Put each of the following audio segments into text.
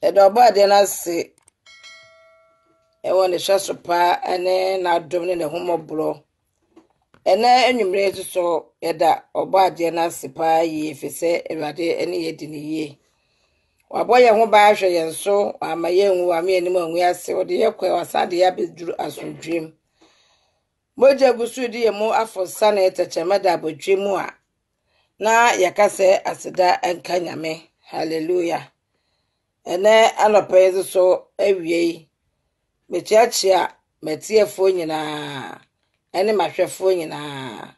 Edoba de na se ewo ne hwesopa ene na dom ne homobro ene enwumre so yeda oba de na se pa yi fise Ewurade ene yedi ne yie waboye ho ba hwe yen so amaye nwu ame ni manwu ase ode yekwa wasade ya beduru asundwem moje gusu di yemu afosa na etechemeda abodwemu a na yakase aseda enka nyame hallelujah ene anope so awie mechiachia metiefo nyina ene mahwefo nyina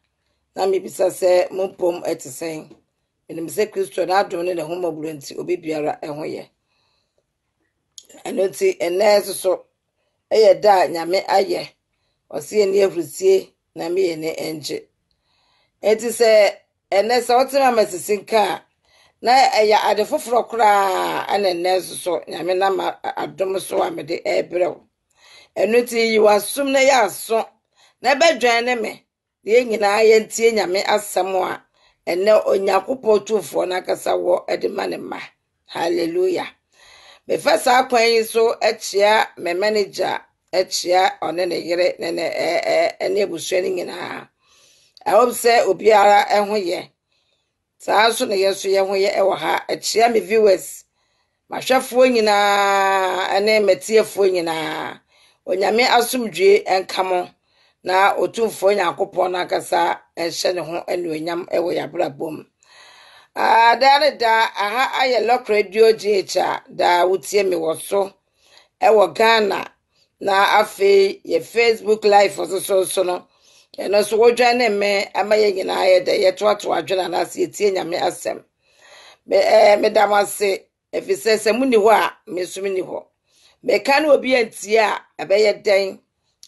na mebisa se mumpom etisen enim se Kristo na adom ne homoburo nti obibiara ehoye enoti ene so eyeda nyame aye osie ne ehrusie na me ne enje enti se ene se otima masisinka na eya ade foforo kra ene so nyame na adom so amede ebrew enoti yi wasum na ya so na bedwan ne me de nyina ye ntie nyame asem a ene onyakopo tufo na kasa wo edema ne ma hallelujah me fasa akwan yi so echia me manager echia one ne yere ne ene ebusuani nyina I hope say obiara ehoye saa so ne yeso ye hoye ewo ha echia me viewers mahwefo nyina ene metiefo nyina onyame asomdwe enkamo na otumfo nyakopo na kasa ehye ne ho enuonyam ewo yabrabom dare da aha aye lock radio GH da wutie me woso ewo Ghana na afi ye Facebook live so no eno so wodwa ne me amaye nyina aye de yetoato adwena na ase etie nyame asem me damase efisese muni ho a mesumi ni ho me kan obi antie a ebeye den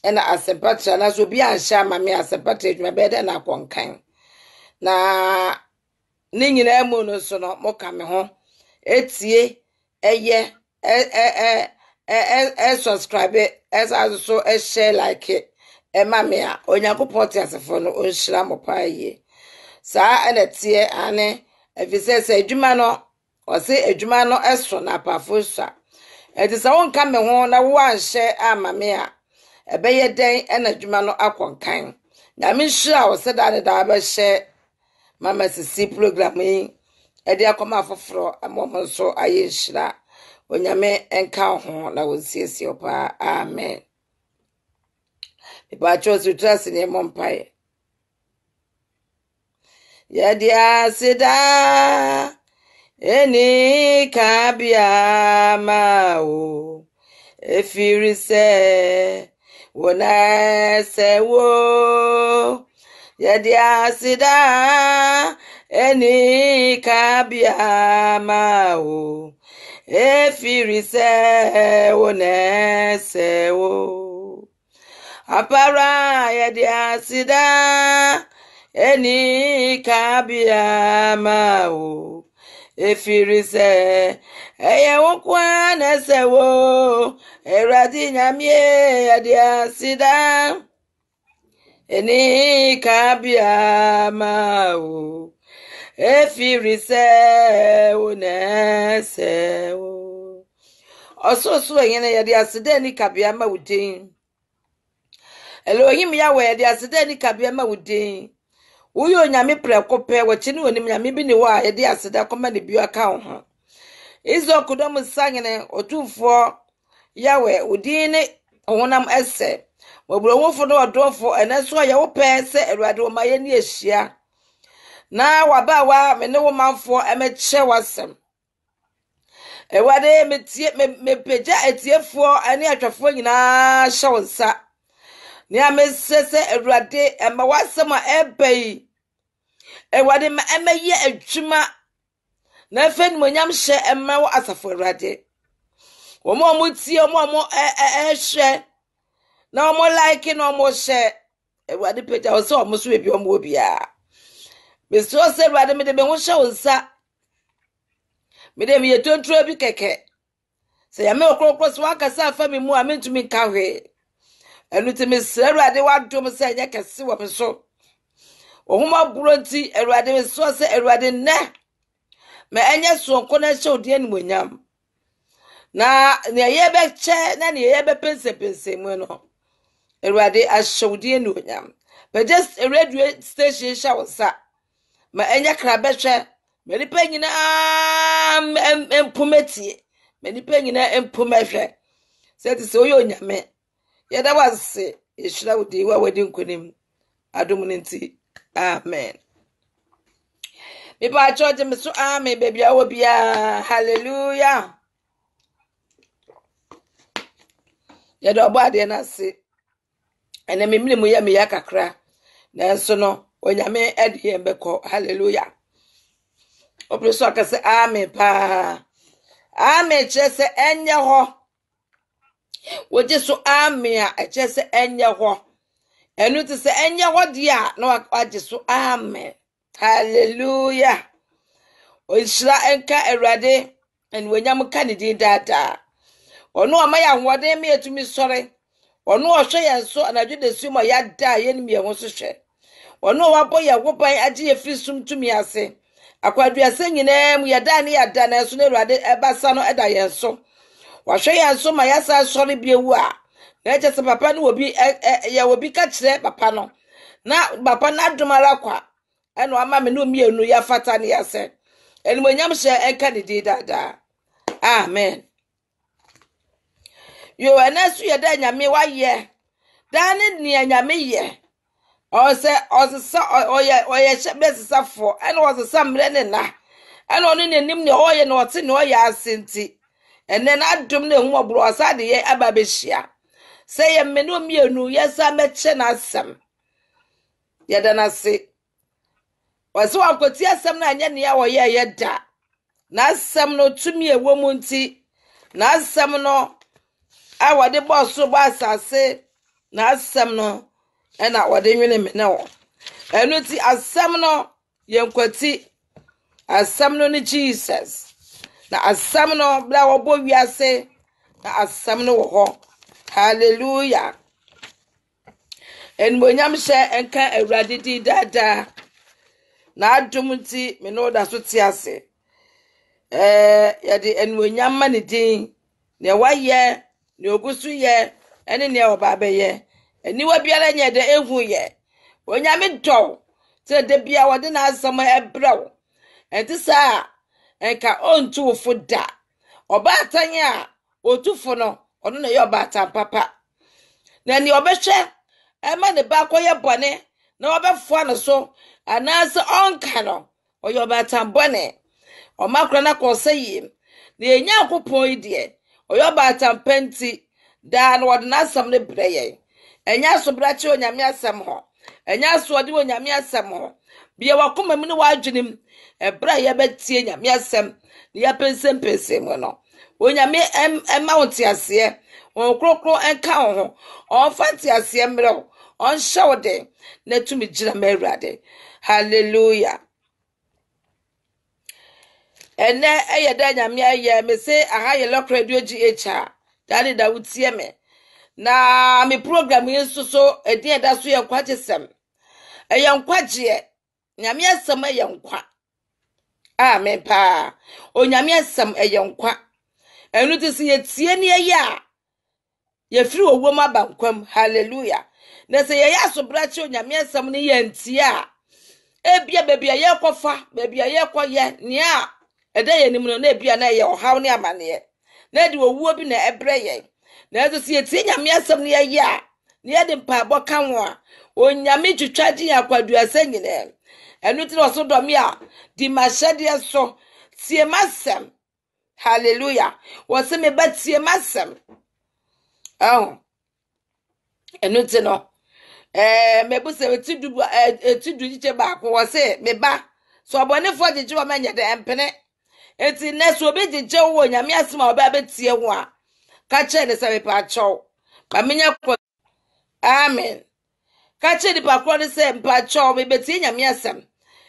ena asempatra na so bi anhya ma me asempatra edwuma be de na konkan na ni nyina mu no so no mo ka me ho etie eye subscribe so share like ma me a onyankopɔ te asefo no onhyira mo pa ye saa ena tie ane efisese edwuma no ose edwuma no eso na pafo so enti sa won ka me ho na wo anhye ama me a ebeye den ena edwuma no akonkan na me hyira wo se da ne da ba hye mama sisi program yi edi akoma afoforo amom so aye hyira onyame enka ho na wonsiesie opa amen Iba chosu trust ne mompai ya dia sida eni kabia mao efirise wona sewo ya dia sida eni kabia mao efirise wona sewo apara ya dia sida eni kabia mao efirise eye wokwa na sewo eradi nyamie ya dia sida eni kabia mao efirise wona sewo ososo yene ya dia sida eni kabia mao din Elohim Yahweh de asede ni kabia ma wudin uyo nyame prekope wachini onim nyame bi ni wa de asede koma ne bi aka ho izo kudom sanyene otumfo Yahweh udin ne honam ese wobro wofo no odofo eneso ya wo pe se Ewurade o maye ni ehia na waba wa me ne wo manfo emeche wasem Ewurade me peja etiefo ene atwafo nyina hye wonsa ni amesese Ewurade ema wasema ebai Ewurade ma emeye adwuma na fen monyam hye ema wo asafo Ewurade omo mutie omo hye na omo like na omo hye Ewurade peja wo se omo so ebi omo obia meso se Ewurade me de be ho hye wonsa me de me yetontro bi keke se ya me okrokro so akasa afa me mu a mentumi nka hwe enuti mesre Ewurade wadom se enya kese wo me so ohuma buronti Ewurade me so se Ewurade ne me enye so nko na hye odi animonyam na ne yebe che na ne yebe pense mu no Erade ashawdie no nyam but just a radio station shawsa ma enya krabehwe me nipa nyina empumetie me nipa nyina empumehwe se ti se oyo nyame yeda wase yeshira wodi wa wadi nkonim adom nti amen me ba church me so amen baby awo bia hallelujah yeda obo ade na se ene memle mu ya me yakakra nanso no onyame ade embeko hallelujah opreso akase amen pa amen chese enye ho woje so amen a chese enye ho enu ti se enye ho dia na waje so amen hallelujah onshira enka erade en wonyam ka ne din dada ono amaya hwode me etumi sore ono ohwe yenso anadwo de sumo yada ye nim ye ho so hwe ono wabo ye woban age ye fisum tumi ase akwadua se nyina mu yada na enso na erade ebasa no eda yenso wahwe yenso ma yasa sore biewu a na eche se papa no obi ye obi ka kire papa no na papa na domara kwa eno ama me no mienu ya fata ne yase eni monyam hye enka ne di dada amen yo anasu yada nyame waye dane ne nyame ye o se osesa oye besesafo eno osesa mre ne na eno ono ne nim ne oye ne ote ne oye asenti ene na adom ne hu obro asade ye ababehia se ye me no mienu yesa meche na asem yada na se waso akoti asem na anya ne ya woye yeda na asem no tumi ewo mu nti na asem no awade boso bo asase na asem no ena wade nwene me na wo enu ti asem no yenkwati asem no ni Jesus na asem no bla wo bo wiase na asem no wo ho hallelujah en monyam hye enka awurade di dada na adom ti me no da so ti ase yade en monyam ma ne din ne waye ne ogusu ye ene ne oba be ye eniwa biara nye de ehu ye onyame dɔw te de bia wode na asɛm ebrɛw enti saa enka ontu fo da oba atanye a otufo no ono na ye oba atan papa na ni obehwɛ ema ne ba koye bɔne na obɛfoa no so anase onka no oye oba atan bɔne omakra na ko sayi na enya akopon ide oye oba atan penti da na wode na asɛm ne brɛye enya so brache onyame asem ho enya so ode onyame asem ho bia wakoma mu ne wadwenem ebra ye betie nyame asem ne ya pensem mu no onyame ema wonte ase on krokro enka ho on fati ase mre on shawde na tumi gira mawrade hallelujah ene eyeda nyame aye me se aha ye lokredio gh dani da wutie me na me program yesu so edin da so ye kwagesem eyankwaje nyame asem eyankwa amen pa onyame asem eyankwa enu ti se yetie ne ye a ye firi owom abankwam hallelujah na se ye yaso brache onyame asem ne ye ntie a ebia bebia ye kofa bebia ye koye ne a eda ye nim no na ebia na ye ohaw ne amane na de owuo bi na ebreye na ezo si etie nyame asem ne ye a ne de mpaabo kan ho a onyame twitwagye akwadua sanyine enu ti no so domi a di mashade so tie masem hallelujah wo se me ba tie masem enu ti no me bu se etidu giche ba ko wo se me ba so obonefo giche wo manye de empene eti ne so obi giche wo nyame asem a oba betie ho a ka che ne se me pa chow ba menya ko amen ka che di pa kro ne se mpa chow me betie nyame asem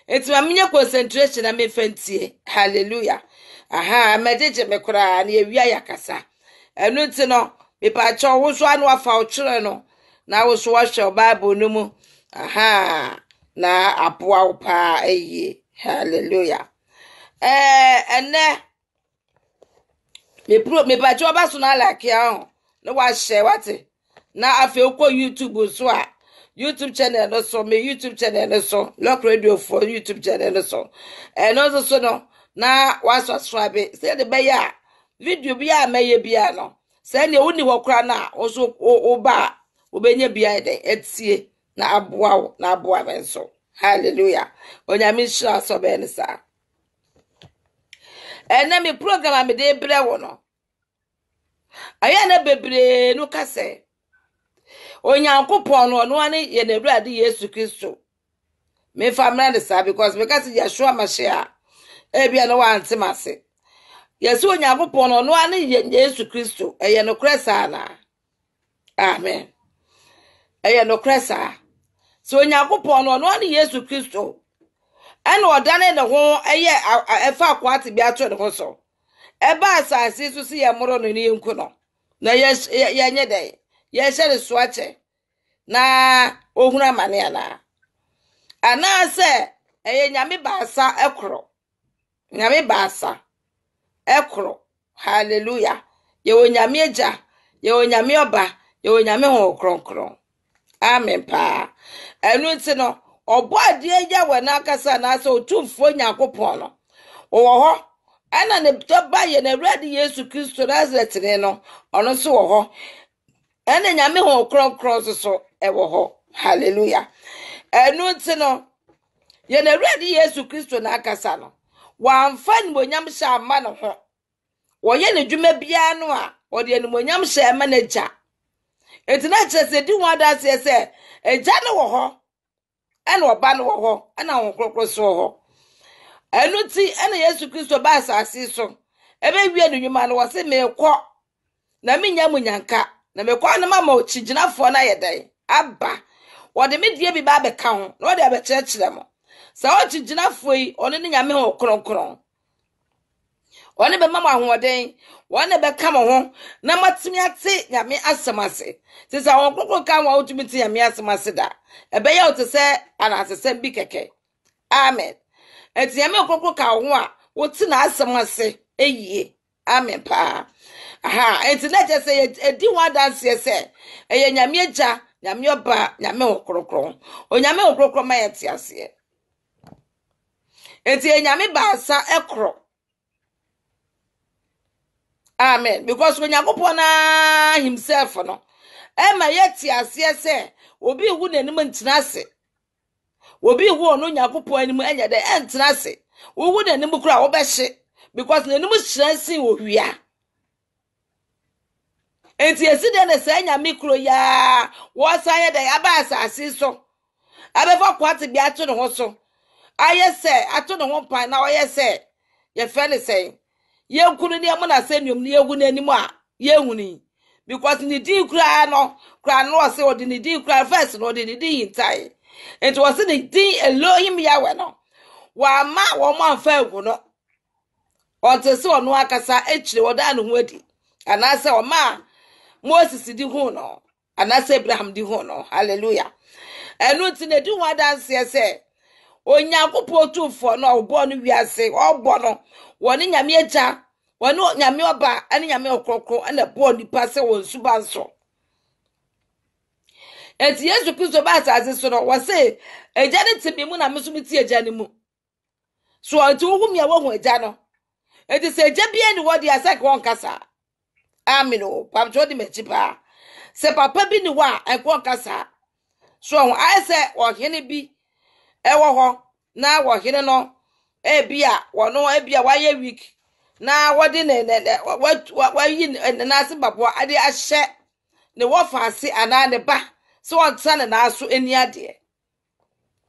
eti ma menya concentration na me fantie hallelujah aha mejeje me kra na ewia yakasa enu ti no me pa chow wo so anu afa o kire no na wo so wahwe Bible no mu aha na apoa wo pa hallelujah ene me pacho ba so na like ya no wa share what na afi ukọ YouTube so a YouTube channel no so me YouTube channel no so Lock Radio for YouTube channel no so and also so no na wa subscribe say the be ya video bia meye bia no say ne woni wokra na also oba obenye bia de etie na aboa men so hallelujah onyame shira so be ne sa ena me program me de bre wo no aya na bebre no kase onyankopon no ane ye na Awurade Yesu Kristo me famra de sa because me kase Yeshua Mashiach ebia no wa antemase Yesu onyankopon no ane ye Yesu Kristo eye no kresa na amen eye no kresa so onyankopon no ane Yesu Kristo ene odane ne ho eye efa akwate bia to ne ho so eba asase so si ye moro no ne nku no na ye nye de ye shere soache na ohuna mane ana se eye nyame baasa ekro nyame baasa ekro hallelujah ye onyame eja ye onyame oba ye onyame ho kronkron amen pa enu nti no obo ade eja we na akasa na asa otumfo nyakopon no wo ho ana ne toba ye na Awurade Yesu Kristo Nazareth ne no ono so wo ho ana nyame ho kronkron so e wo ho hallelujah enu nti no ye na Awurade Yesu Kristo na akasa no wamfa ni monyam sha ama no ho wo ye ne dwuma bia no a wo de ni monyam sha ama na ja etina chese di wada se eja no wo ho ana oba no wo ho ana ho krokro so wo ho enu ti ana Yesu Kristo ba asase so ebe wie no nwuma no wo se me kọ na menya munyanka na me kọ na mama ochiginafo na yedan aba wo de me die bi ba be ka ho na wo de abekyerkyere mo sa ochiginafo yi ono ne nyame ho kronkron one be mama ahoden one be ka mo ho na matimi ate nyame asemase ti sa won kokko ka wa otumi ti nyame asemase da ebe ya ote se ana asesem bi keke amen eti nyame kokko ka ho a woti na asemase eyie amen pa aha eti na je se edi wa dance se eye nyame eja nyame oba nyame okrokron onyame okrokron ma yeti ase eti nyame baasa ekro amen because when yakopona himself no ema yeti ase se obi hu nanim ntinase obi hu ono yakopon anim enya de entinase wo hu nanim kura wo behye because nanim hyiransin wo hwia enti eside ne se nya mikro ya wo sanye de aba asase so abefa kwate bi ato ne ho so ayese ato ne ho pan na oyese ye fe ne sen ye nkunu ne mo na senum ne yehu nanim a ye huni because ni di kura no se odi ni di kura first no odi ni di hintai enti wo se ni di Elohim Yahweh no wa ma wo mo anfa egu no onte se ono akasa echire woda no ho adi anase o ma Moses di hu no anase Abraham di hu no hallelujah enu ti ne di hu dance se onyankopɔ tumfo no obo no wiase obo no woni nyame agya woni nyame oba ene nyame okrokro ene bo nipa se won suba nso eti Yesu Kristo ba asase so no wo se agya ne timi mu na meso meti agya ne mu so anti wo hu wo hu agya no eti se agya bia ni wo di asake won kasa amino pamcho di mechipa se papa bi ni wa ekwo kasa so ayese wo hene bi ewo ho na wo hene no ebia wono ebia waye week na wodi ne wayi na ase babo ade ahye ne wo faase ana ne ba so on tsane na aso eni ade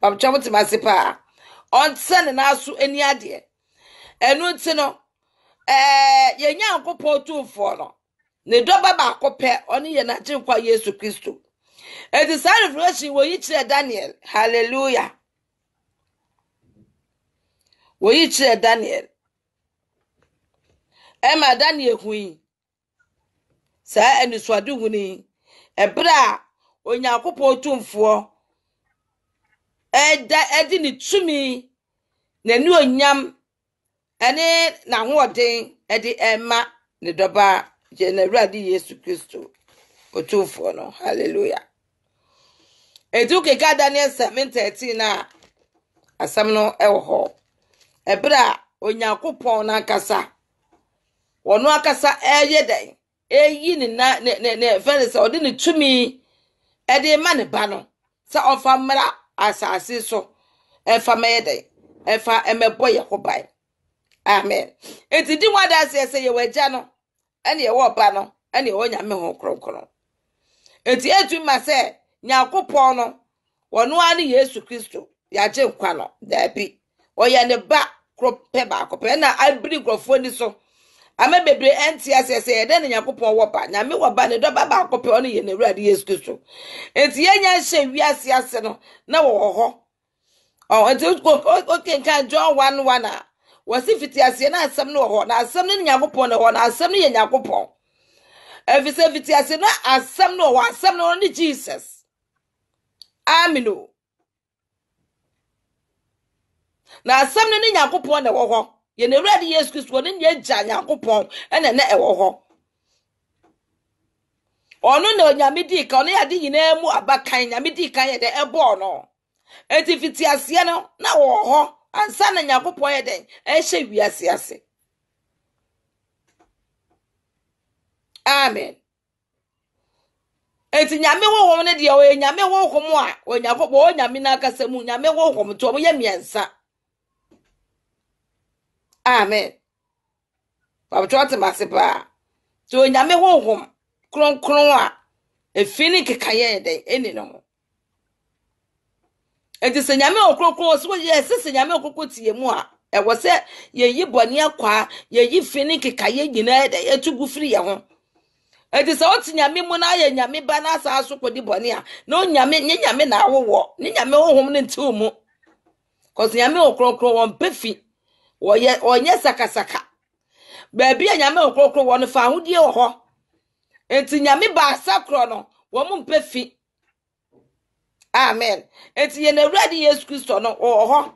pamcho mutimase pa on tsane na aso eni ade enu nti no ye nyankopɔ tumfo no ne doba ba akopɛ oni ye na jinkwa Yesu Kristo eti sa revelation wo yi kire Daniel hallelujah wo yi kire Daniel ema Daniel hui sa enisuade huni ebra onyankopɔ tumfo edi ni tumi na ni onyam ene na hoɔden edi ema ne doba je na Awurade Yesu Kristo otufo no. Hallelujah. Eduke ka Daniel 7:13 na asam no ewo ho. Ebra Onyankopon na kasa. Wono akasa eye den. Eyi ni na ne felise odi ne tumi ede ma ne ba no. Sa ofa mra asase so. Efa mede. Efa emebo ye hobai. Amen. Enti di wada se ye wagya no. Ene ye wo ba no. Ene ye wo Nyame ho kronkron. Enti etu ma se Nyankopon no wono ani Yesu Kristo ya je nkwa no da bi. Oya ne ba krope ba kope na abri grofo ni so. Ame bebre enti asese ye de Nyankopon wo ba. Nyame wo ba ne do ba ba kope ono ye ne Awurade Yesu Kristo. Enti ye nya hye wiase ase no na wo ho. Oh, enti okay kan John 1:1 a wasi fiti ase na asem no ho na asem no Nyankopon no ho na asem no ye Nyankopon. Efise fiti ase na asem no ho asem no ni Jesus. Amino. Na asem no ni Nyankopon na wo ho. Ye ne Awurade Yesu Kristo ni ye gya Nyankopon ene na e wo ho. Ono na Onyame di ka ono ya di nyina mu abakan Nyame di kan ye de ebo no. Enti fiti ase no na wo ho. Ansa na Nyankopon ye den e hye wiase ase. Amen. Enti Nyame wo hom ne de o Nyame wo hom a Onyankopon o Nyame na akasa mu Nyame wo hom to mo ye miensa. Amen. Pabtwate masepa. To Nyame wo hom kronkron a efini kekaye den eni no. Enti se Nyame o kronkron so ye se Nyame o kronkron tie mu a e wo se ye yi bone akwa ye yi fini kekaye nyina den etugu firi ye ho. Enti se oti Nyame mu na ye Nyame ba na asa so kodi bone a no Nyame nye Nyame na awowo ni Nyame wo hom ne nti mu. Cause Nyame o kronkron won pefi onye sakasaka. Baby Nyame o kronkron won fa hodie wo ho. Enti Nyame ba asakro no wo mu mpefi. Amen. Enti ye na Awurade Yesu Kristo no wo ho.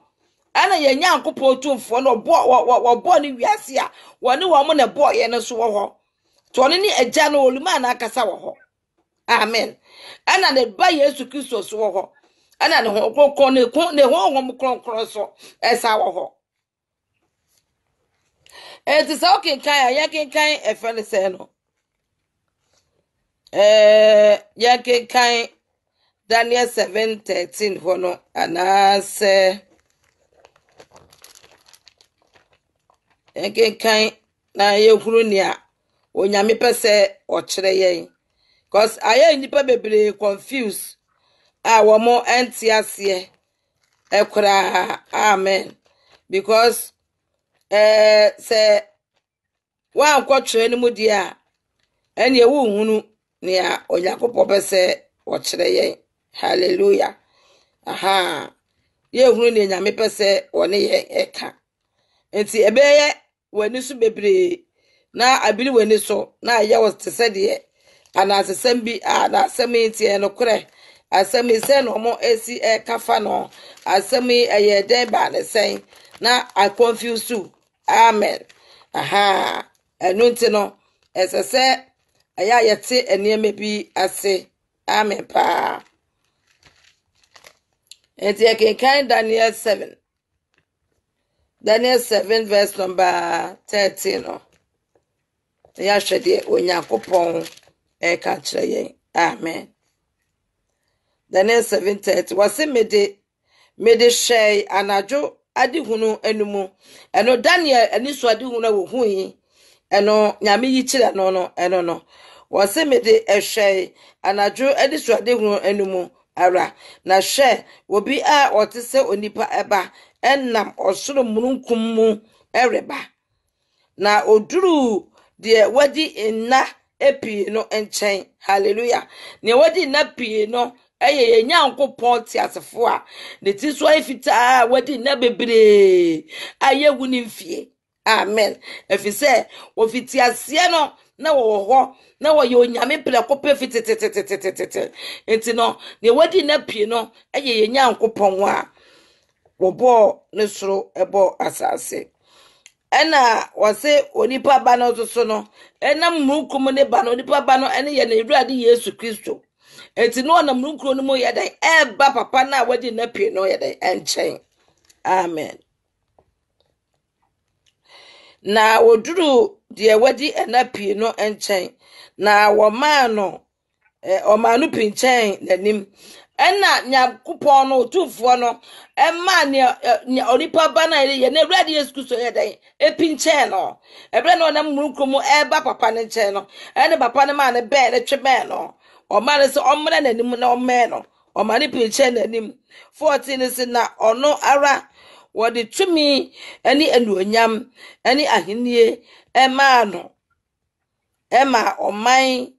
Ana ye Nyankopon tumfo no bo ni wiase a woni wo mu na bo ye no so wo ho. To ne ni agya no oluma na akasa wo ho. Amen. Ana ne ba Yesu Kristo so wo ho. Ana ne ho kronkron ne ho hom kronkron so esa wo ho. Enti sa okenkan ya kenkan efele se no. Ya kenkan Daniel 7:13 hono anase ya kenkan na yehuru ni a Onyame pese o kire yen. Cause aye nipa bebre confused a wo mo entiase ekura. Amen. Because se wa nkwotre ni mu dia ene ewu hunu ni a Onyankopon pese o kire yen. Hallelujah. Aha. Ye hunu ni Nyame pese woni ye eka. Enti ebeye wani so bebre na abiri wani so na ye wo tese de ana asesem bi na asemi tie no kure asemi se no mo esi kafa no asemi eye den ba ne sen na I confuse you. Amen. Aha. Enunti no esese aya yete enieme bi ase. Amen pa. Enti ekenkan Daniel 7. Daniel 7 verse number 13 no. Ya hwede Onyankopon ka kire yen. Amen. Daniel 7:30 wase mede shey anajo adihunu enumu eno Daniel aniso adihunu wo huyi eno Nyame yi kire no eno no wase mede ehwey anajo adiso adihunu enumu ara na hwe obi a otese onipa eba ennam osoro mununkum mu ereba na oduru de wadi enna epi no enchen. Hallelujah. Ne wadi na pi no eye Nyankopon ti asefo a ne ti so afita wadi na bebre aye wuni mfie. Amen. Efise wo fiti ase no na wo ho na wo ye Onyame preko pe fiti enti no ne wadi na pi no eye Nyankopon a wo bo ne soro ebo asase. ena wase onipa ba no so no ena mrukum ne ba no onipa ba no ene ye na Ewurade Yesu Kristo enti no na mrukuro no mo ye dan eba papa na wadi na pie no ye dan enchen amen na woduru de wadi na pie no enchen na wo ma no o ma no pinchen nanim ena Nyankopon no tufo no ema ne onipa ba na ye na Ewurade Yesu Kristo ye dan epinchen no ebre no na mrukum eba papa ne nchen no ene papa ne ma ne be ne twebe no o ma ne se o mra nanim na o me no o ma ne pinchen nanim 14 se na ono ara wode tumi ani anuonyam ani ahenie ema no ema oman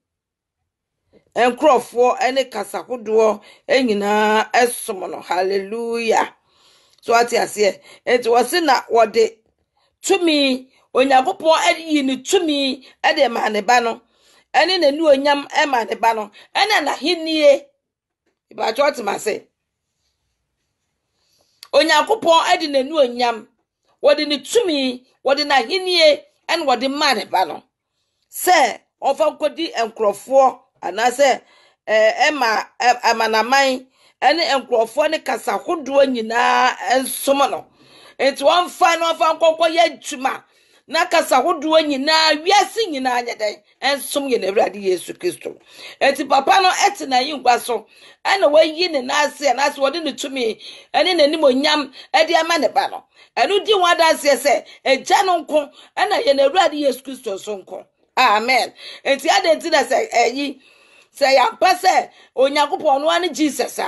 enkrofo ene kasakodo enyina esom no hallelujah so ati ase enti wose na wode tumi Onyankopon adi ni tumi ede ma ne ba no ene nanuonyam ema ne ba no ene na henie iba choti mase Onyankopon adi nanuonyam wode ni tumi wode na henie ene wode ma ne ba no se ofa kodi enkrofo anase ema amanaman ene enkrofo ne kasa hodo nyina ensom no enti won fa no fa nkokọ ya dwuma na kasa hodo nyina wiase nyina anya den ensom ye na Ewurade Yesu Kristo enti papa no eti na yingwa so ene wayi ne nase wode ne tumi ene nanim onyam ede ama ne ba no enu di wada se eja no nko ena ye na Ewurade Yesu Kristo so nko amen enti adenti na se ya pase Onyankopon no ane Jesus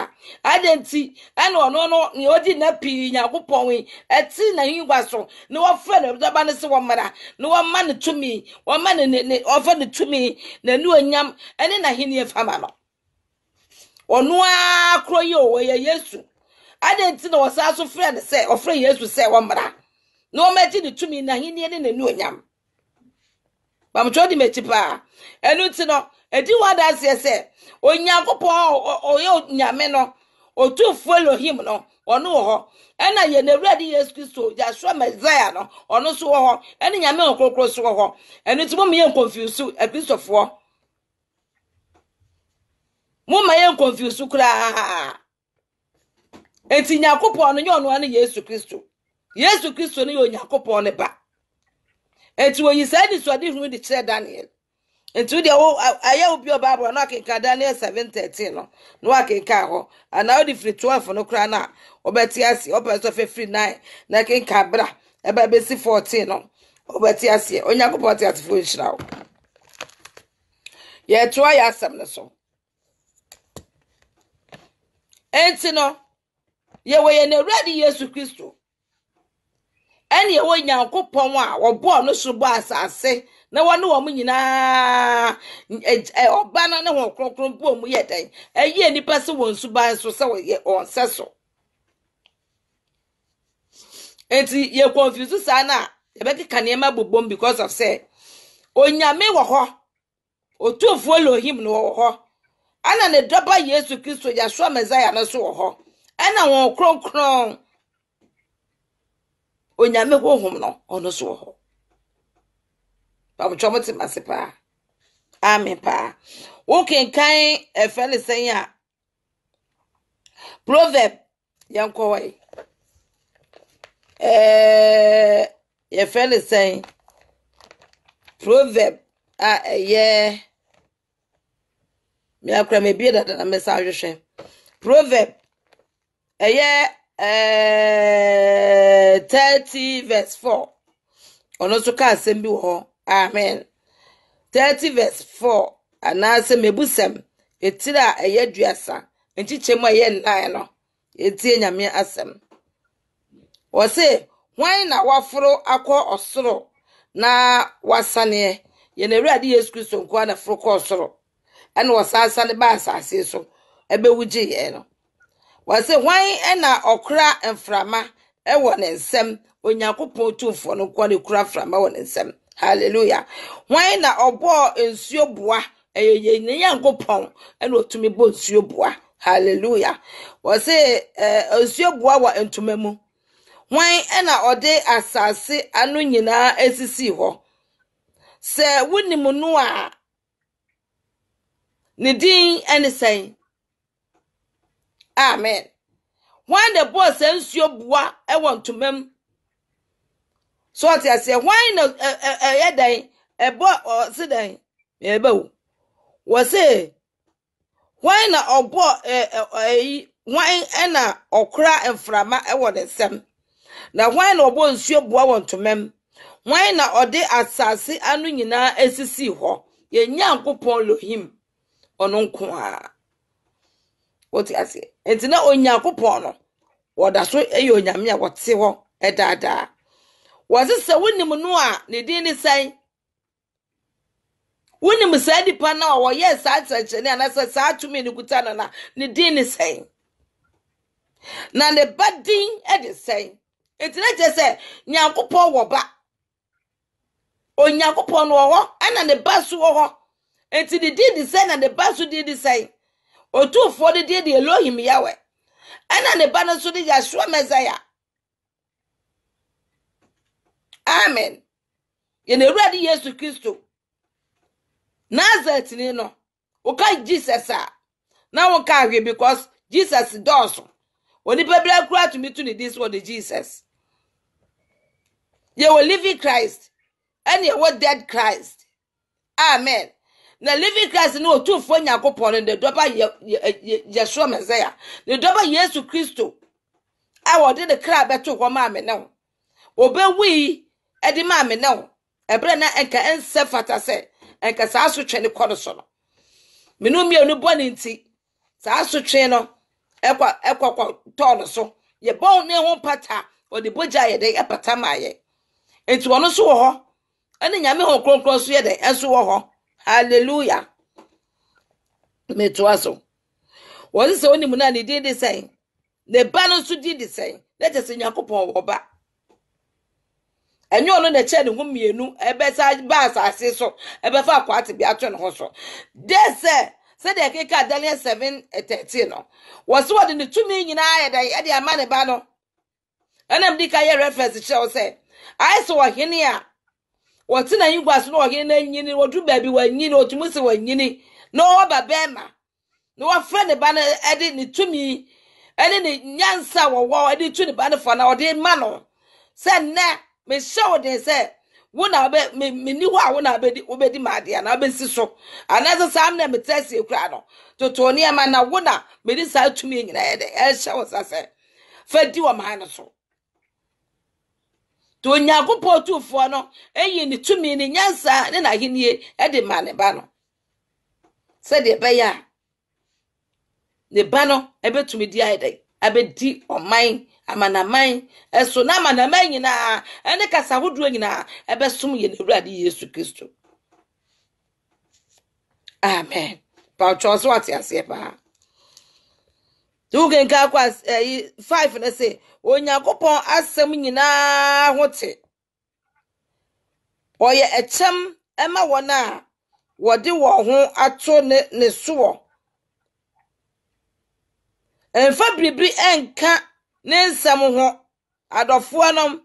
adenti ene ono no ne odi na pi Nyankopon wi eti na hingwa so ne wo fra na ba ne se wo mara ne wo ma ne tumi wo ma ne ofa ne tumi na nu onyam ene na henie fama no ono akro ye o ye Yesu adenti na wo sa so fra ne se ofra Yesu se wo mara no ma ti ne tumi na henie ne na nu onyam bam chodi mechipa enu ti no edi wada se Onyankopon oyo nyame no otufu Elohim no ono ho ena ye na Ewurade Yesu Kristo Joshua Messiah no ono so ho ena nyame okrokro so ho enu ti mo me confuse ekristofo mo ma ye confuse kura enti Nyankopon no nye ono ane Yesu Kristo no ye Onyankopon ne ba enti wo yisadi so ade hu de kire Daniel enti de wo aya obi Bible no akenka Daniel 7:13 no akenka ho ana odi free 12 no kra na obeti ase opeso fe free 9 na akenka bra eba besi 14 no obeti ase Onyankopon ti ase fo nhira wo ye to ya asam ne so enti no ye we na Ewurade Yesu Kristo ene ye wo Nyankopon a wo bo no so bo asase na wonu wo nyina oba na ne ho kronkron bo mu ye dan eye nipa se won suban so se ye on seso enti ye confuse sa na ye be keka ne ma bobom because of say onyame wo ho otufu Elohim no wo ho ana ne doba Yesu Kristo Joshua Messiah na so wo ho ana won kronkron onyame hohom no ono so wo ho bam chomoti masepa amen pa wo kenkan efele sen ya proverb yanko wai efele sen proverb ye mi akra me bi da na message hwe proverb 30:4 ono so ka asem bi wo amen 30:4 anase mebusem etira duasa nchichemu nnan no etie nyame asem wo se hwan na waforo akọ osoro na wasane ye na Ewurade Yesu Kristo nko na foro kọ osoro ene wasasa ne ba asase so ebewuji ye no wo se hwan na okra mframa ewo ne nsem Onyankopon tumfo no nko na kura frama wo ne nsem hallelujah hwan na obo ensuo boa ye ne Nyankopon ene otumi bo ensuo boa hallelujah wo se ensuo boa wa entumamu Why ena ode asase anu nyina esisi ho. Se wunimu no a ne din ene sen. Amen. When the boss ensuo bua e want to mem. So what I say, why no yedan e bo sidan e ba wo say why na obo why ena okra enframa e wo de sem. Na why na obo nsuo bua want to mem. Why na ode asase anu nyina esisi ho. Ye nyankopon lohim ono nko a. What I say? Enti na onyankopon no woda so eyo onyame a wote ho edada. Wazi se wunim no a ne din ni sai. Wunim sa dipa na wo ye sa atachene anasa sa atumi ni kuta na ne din ni sai. Na ne badin e de sai. Enti na je se nyankopon wo ba. Onyankopon wo ho ana ne ba so wo ho. Enti de din di sai na ne ba so din di sai. Otufo de din di Elohim Yahweh. Ana ne ba no so di Yeshua Messiah. Amen. Yene ready Yesu Kristo. Nazareth ni no. Oka Jesus a. Na won ka hwe because Jesus does. Oni pebra kura to me to this one the Jesus. You will living Christ. And you were dead Christ. Amen. Na living Christ no two for Yakopon and the doba Yeshua Messiah. The doba Yesu Kristo. I wanted the crab beto kwa mame now. Obe we edi mame now. Ebre na enka ense fata se. Enka sa asotwe ne kodoso no. Menu mi onu boni nti. Sa asotwe no ekwa tono so. Ye bon ne ho pata. O de boja ye de epata maye. Enti wono so wo ho. Ene nyame ho kronkron so ye de enso wo ho. Hallelujah. Metuaso. Wọ́n sọ oni mu na ne din de sen. Ne ba no so din de sen. Let us Yakopon wo ba. Enyo no na che ne ho mienu ebe sa ba asase so ebe fa kwate bi ato ne ho so. Say de keka Daniel 7:13 no. Was what in the 2 million aye de ama ne ba no. Enam di ka ye reference che o say. I saw hini a what na yigwa so no hini na nyini wodu ba bi wa nyini otumu se wa nyini no oba bema. No wa friend ne ba na ede ne tumi ede ne nyansa wo ede tu ne ba ne fa na ode ma no. Say na me show de say wona be me ni ho a wona be di obedi maade na be si so anaza sam na me tese ekura no toto ne ma na wona me di sa tumi nyina ye de e show sa say fa di wo ma no so to Yakopon tufo no eyi ni tumi ni nyansa ne na henie e de ma ne ba no se de be ya ne ba no e betumi di aye de abedi oman amanaman eso na amanaman nyina ene kasa hodo nyina ebesom ye n'ewurade Yesu Kristo. Amen. Pa choso ati ase pa. Tu genka kwa 5 na say Onyankopon asem nyina hote. Oye echem ema wona wode wo ho ato ne so. Enfa bibiri enka nensam ho adofo anom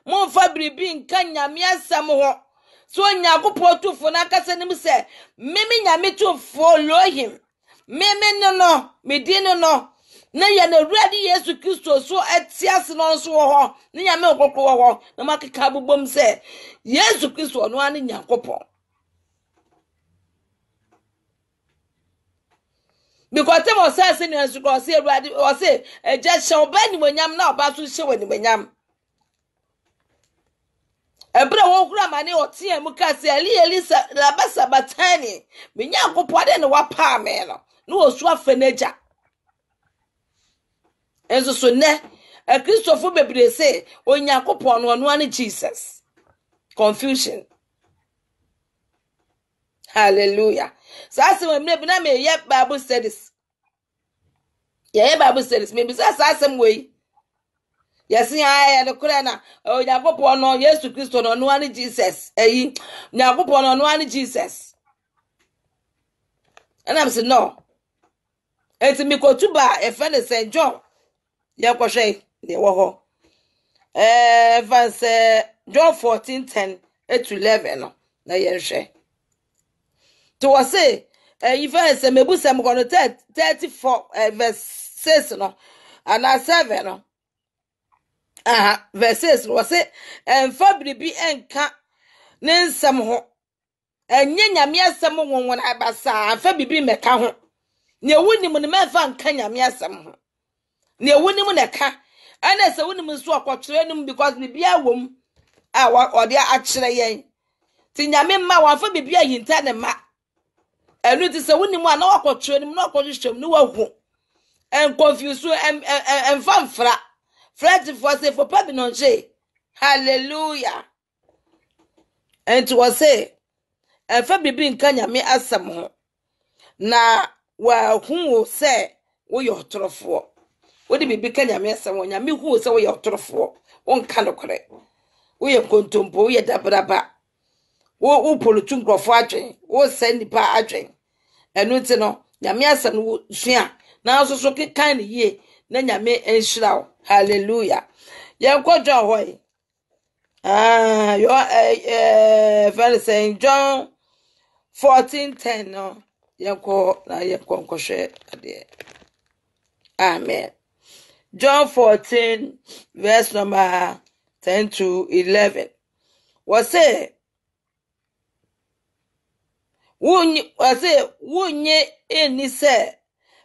mo fa biribi nka nyame asam ho so Yakopon tufo na kasa nim se meme nyame tufo Elohim meme no medin no na ya na Awurade Yesu Kristo so etiase no so ho ne nyame okokro ho na makeka bobom se Yesu Kristo no ane Yakopon. Because them was saying as you go say Awurade or say just shall be ni wenyam na oba so hye wani wenyam. Ebra won kura mane otie mu ka se Elisa la basa batani me Yakopon de ne wa pa me no osu afenaja. Enso so ne Christopher bebre say Yakopon no ane Jesus. Confusion. Hallelujah. So as we me na me ye Bible studies. Ye Bible studies me be so asem we. Yes ya no kura na Yakopon no Yesu Kristo no ane Jesus. Yakopon no ane Jesus. And I'm saying no. Enti me ko tuba e friend St. John. Ye ko hwe ye wo ho. Verse John 14:10 to 11 no na yenhwe to say verse mebusa m kono 34 verse 6 no and 7 no verse 6 no say emfa biribi enka ne nsem ho enye nyame asem wonwon abasa amfa bibi meka ho ne wunim ne mefa nka nyame asem ho ne wunim ne ka ana se wunim nso akotwere nim because bibia wom ode a kire yen ti nyame ma wanfa bibia yinta ne ma enu ti se wunim ana wakotwere nim na akohwehwem ne wahu en confuse en famfra fret for say for pabi no je hallelujah and to say enfa bibi nka nyame asem ho na wa hu se wo yo torofo wodi bibi ka nyame asem ho nyame hu se wo yo torofo won ka nokore wo ye kontompo wo ye dabraba wo polutu nkrofo adwen wo se nipa adwen enu ti no nyame asem wo sua na so kan ne ye na nyame enhyira hallelujah ye kwadwa hoy very Saint John 14:10 no yeko na yeko nkoshe ade amen John 14 verse number 10 to 11 was say wunye eni se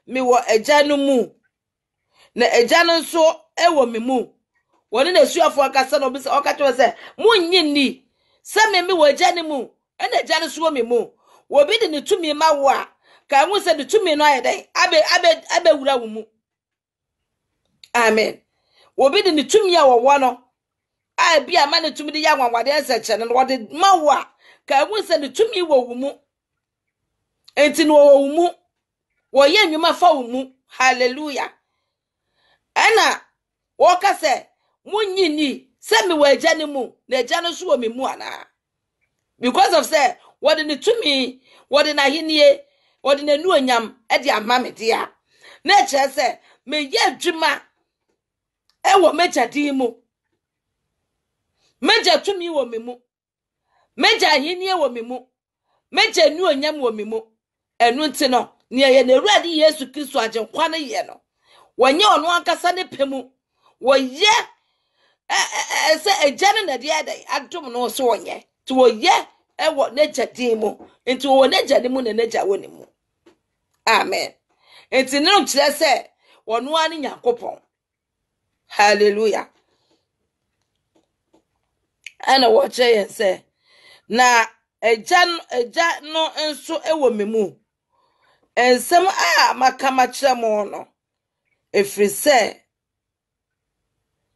mi wo ejanu mu na ejanu nso ewo mi mu woni na suafo akasa no bi se okacho se munyi ni se me wo ejanu mu ena ejanu so mi mu wo bi de ne tumi ma wo a ka hu se de tumi no ayedai abe wura wo mu amen wo bi de ne tumi a wo no a bi ama ne tumi de ya nwanwade ense che no wo de ma wo a ka hu se de tumi wo wo mu enti no wo mu wo ye nwuma fa wo mu hallelujah ana wo ka se munyi ni se me wo ejane mu na ejane so wo me mu ana because of say what in the to me what in a hinie what in a new nyam e de amame dia na che say me ye adwuma e wo meja din mu meja to me wo me mu meja hinie wo me mu meja new nyam wo me mu enu nti no ne ye na Awurade Yesu Kristo agenkwa ne ye no wonye ono ankasa ne pemu wo ye se ejane na de adai adom no so wonye to wo ye ewo neja din mu enti wo neja ni mu na neja woni mu amen enti no kire se wono ani Yakobon hallelujah ana wo che se na eja no enso ewo me mu ensem a makama kire mo no efri se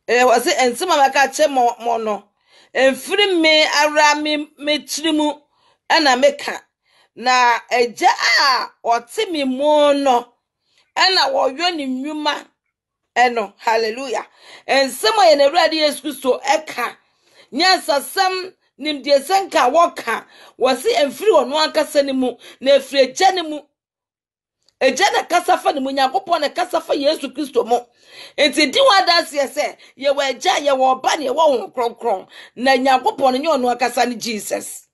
wase ensem a makakye mo no enfiri me ara me chirimu ana meka na eja a ote me mu no ana woyo ni nwuma eno hallelujah ensem a ye na Awurade Yesu Kristo eka nyansasam nimdie senka woka wase enfiri wono ankasa ni mu na efiri eja ni mu eja na kasafa ni mu Yakobon na kasafa Yesu Kristo mu enti di wadanse se ye wa eja ye wa oba ne ye wa ho kronkron na Yakobon nye ono akasa ni Jesus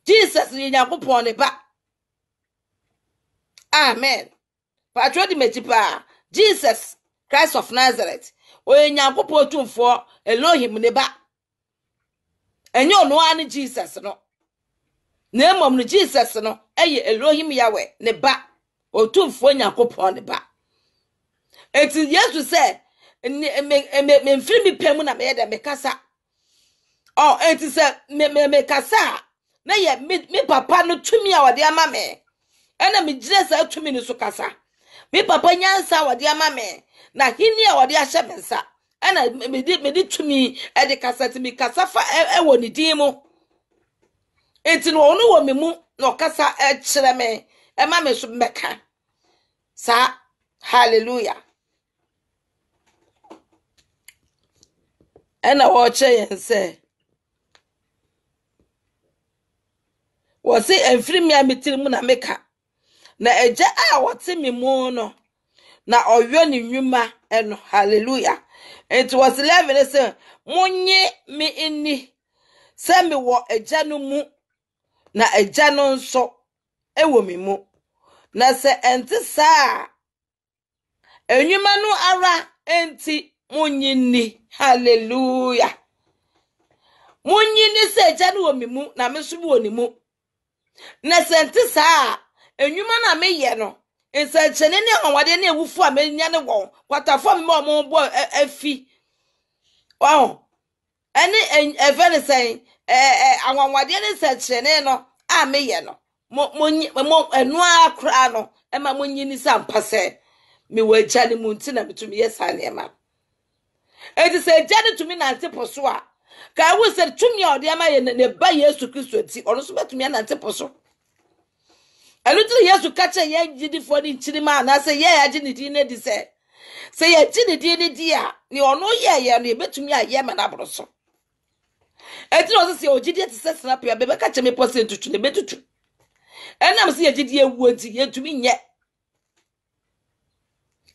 ye Yakobon ne ba amen patro di mejipa Jesus Christ of Nazareth o ye Yakobon tumfo Elohim ne ba enye ono ani Jesus no na emom no Jesus no eye Elohim Yahweh ne ba otumfo Yakobon ne ba eti Yesu se me mfiri mi pemu na me de me kasa eti se me kasa na ye mi papa no tumi a wode ama me ena me gire sa tumi ni so kasa mi papa nyansa wode ama me na hini a wode ahye me nsa ena me di tumi e de kasa ti mi kasa fa ewo ni din mu eti no onu wo me mu no kasa e kire me e ma me so meka sa hallelujah ena wo che yense wo se enfiri mi amitiri mu na meka na eja a wote me mu no na oyo ni nwuma eno hallelujah It was 11 say monye me inni se me wo agya no mu na agya no nso ewo me mu na se enti saa enwuma no ara enti monye ni hallelujah monye ni se agya no wo me mu na me so bi wo ni mu na se enti saa enwuma na me ye no ensa chene ne onwade na ewufu a me nya ne wo kwatafo me mo bo afi wow any event saying anwanwade ne se chene no a me ye no mo enu akra no e ma monyi ni sampase me wagya ne mu nti na metumi yesa ne ma enti se gya ne tumi na nteposo a ka wo se tumi a ode ama ye ne ba Yesu Kristo ti ono so betumi na nteposo Elutri Yesu kacha ye gidifo ni nchirima na se ye agye ne din ne di se ye agye ne din ne di a ni ono ye no betumi aye ma na boroso eti no se ogidi eti se snap ya bebe kacha me percent tutu ne betutu enam se ye gidi ewu enti ye tumi nye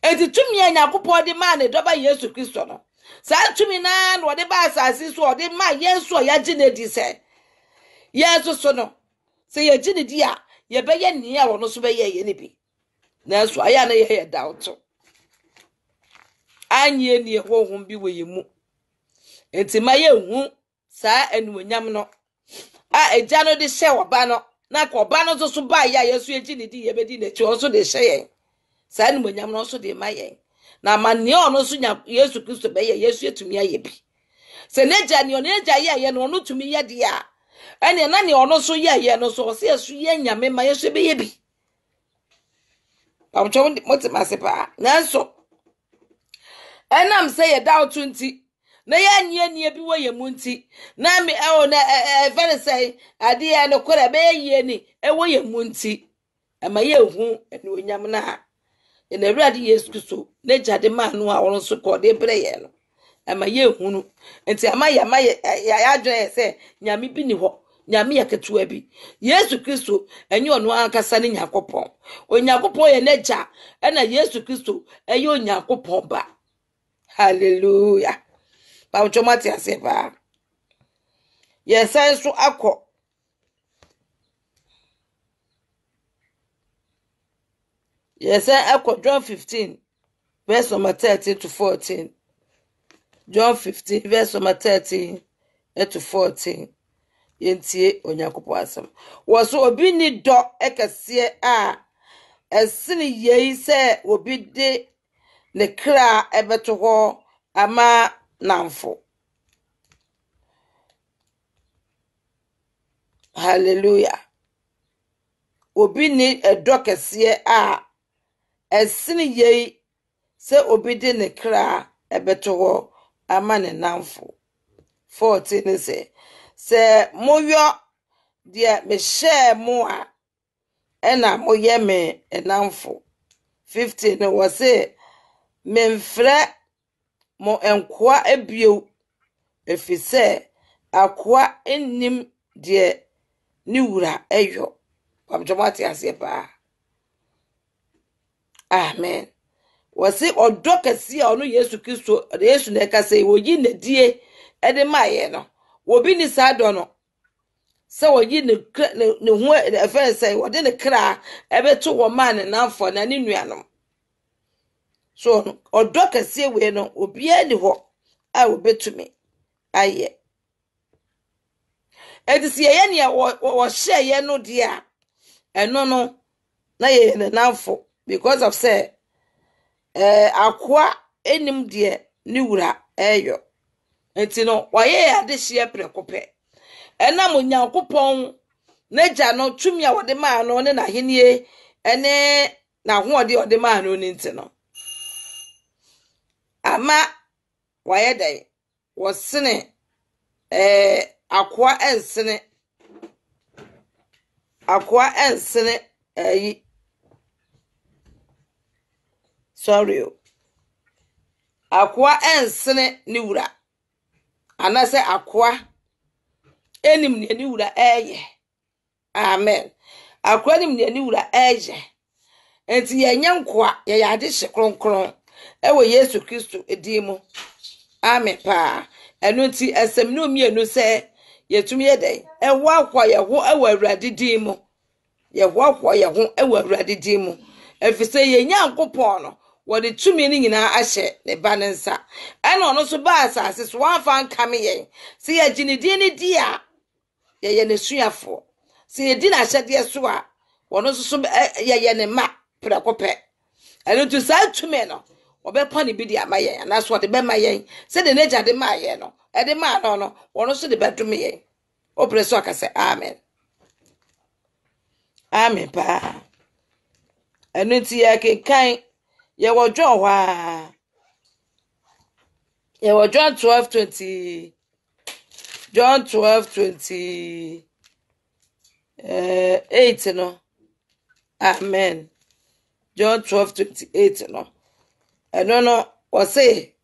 eti tumi anya kopo de ma ne doba Yesu Kristo no sa tumi na no de ba asase so ode ma Yesu ya gye ne di se Yesu so no se ye gye ne di a ye be ye ni a wono so be ye ne bi na so aya na ye doubt anye ni hohom bi we mu enti ma ye hu sa anuonyam no a egya no de hye oba no na ka oba no so ba ya Yesu egi ne di ye be di na chi so de hye yen sa anuonyam no so de ma yen na ma ne ono so nya Yesu Kristo be ye Yesu etumi aye bi se ne gya ne ono egya ye no ono tumi ye de a ene na ne ono so ye no so se Yesu ye nyame ma Yesu be ye bi pamcho mo te masepa na so enam se ye doubt 20 na ya nie bi wo ye mu nti na me na very say ade ya no kora be ye ni wo ye mu nti ama ye hu ene onyam na ene awurade Yesu Kristo na jade ma no a won so ko de bre ye no ama ye hu no nti ama ya adwen se nyame bi ni ho nyame ya ketua bi Yesu Kristo enye ono ankasa ne nyakopon onyakopon ye naja na Yesu Kristo eye onyakopon ba hallelujah ba uchomati asepa yesanso akọ John 15 verse number 13 to 14 John 15 verse number 13 to 14 yentie onyakopo asem wo so obi ni do ekese a esini yei se obi de ne kra ebeto ho ama namfo hallelujah obi ni edo kese a esini yei se obi de ne kra ebeto ho ama ne namfo 14 se moyo de me share mo a ena moye me enamfo 15 wo se memfre mo enkoa ebio efise akoa ennim de ni wura eyo pamjomati asepa amen wo se odo kase a ono Yesu Kristo Yesu na kase wo yi na die ede maye no wo bi ni sado no se wo yi ne hu efe se wo de ne kra ebeto wo man na afọ na ne nuanom so odo kase we no obi ani ho a obetumi aye edisi ye ne wo hye ye no de a eno no na ye ne nafo because of say akwa enim de ni wura eyo enti no waye ade hye prekope enam onyankopon na gya no tumi a wode ma no ne na henie ene na hoode ode ma no ni enti no ama waye dai wosene akwa ensene sorry akwa ensene ni wura anase akwa enim ne ni wura eye amen akwa enim ne ni wura eye enti ye nyankwa ye yade hye kronkron ewe Yesu Kristo edimu ame pa enu nti esem no mienu se yetumi yeden ewo akwa ye ho ewo awurade din mu ye ho akwa ye ho ewo awurade din mu efise ye nyankopon no wo de tumi ni nyina ahye ne ba ne nsa ena ono so ba asase so wanfa nkame ye se ye ginidin ni di a ye ne suafo se ye di na hyede so a wono so ye ne ma prekope enu tu sa tumi no obepa ne bi di amaye na so de be maye se de neja de maye no e de ma no no wono so de bedum ye opreso akase amen amen pa enu ti ye kenkan ye wo John wa ye wo John 12:20 John 12:20 8 no amen John 12:28 no eno no wo say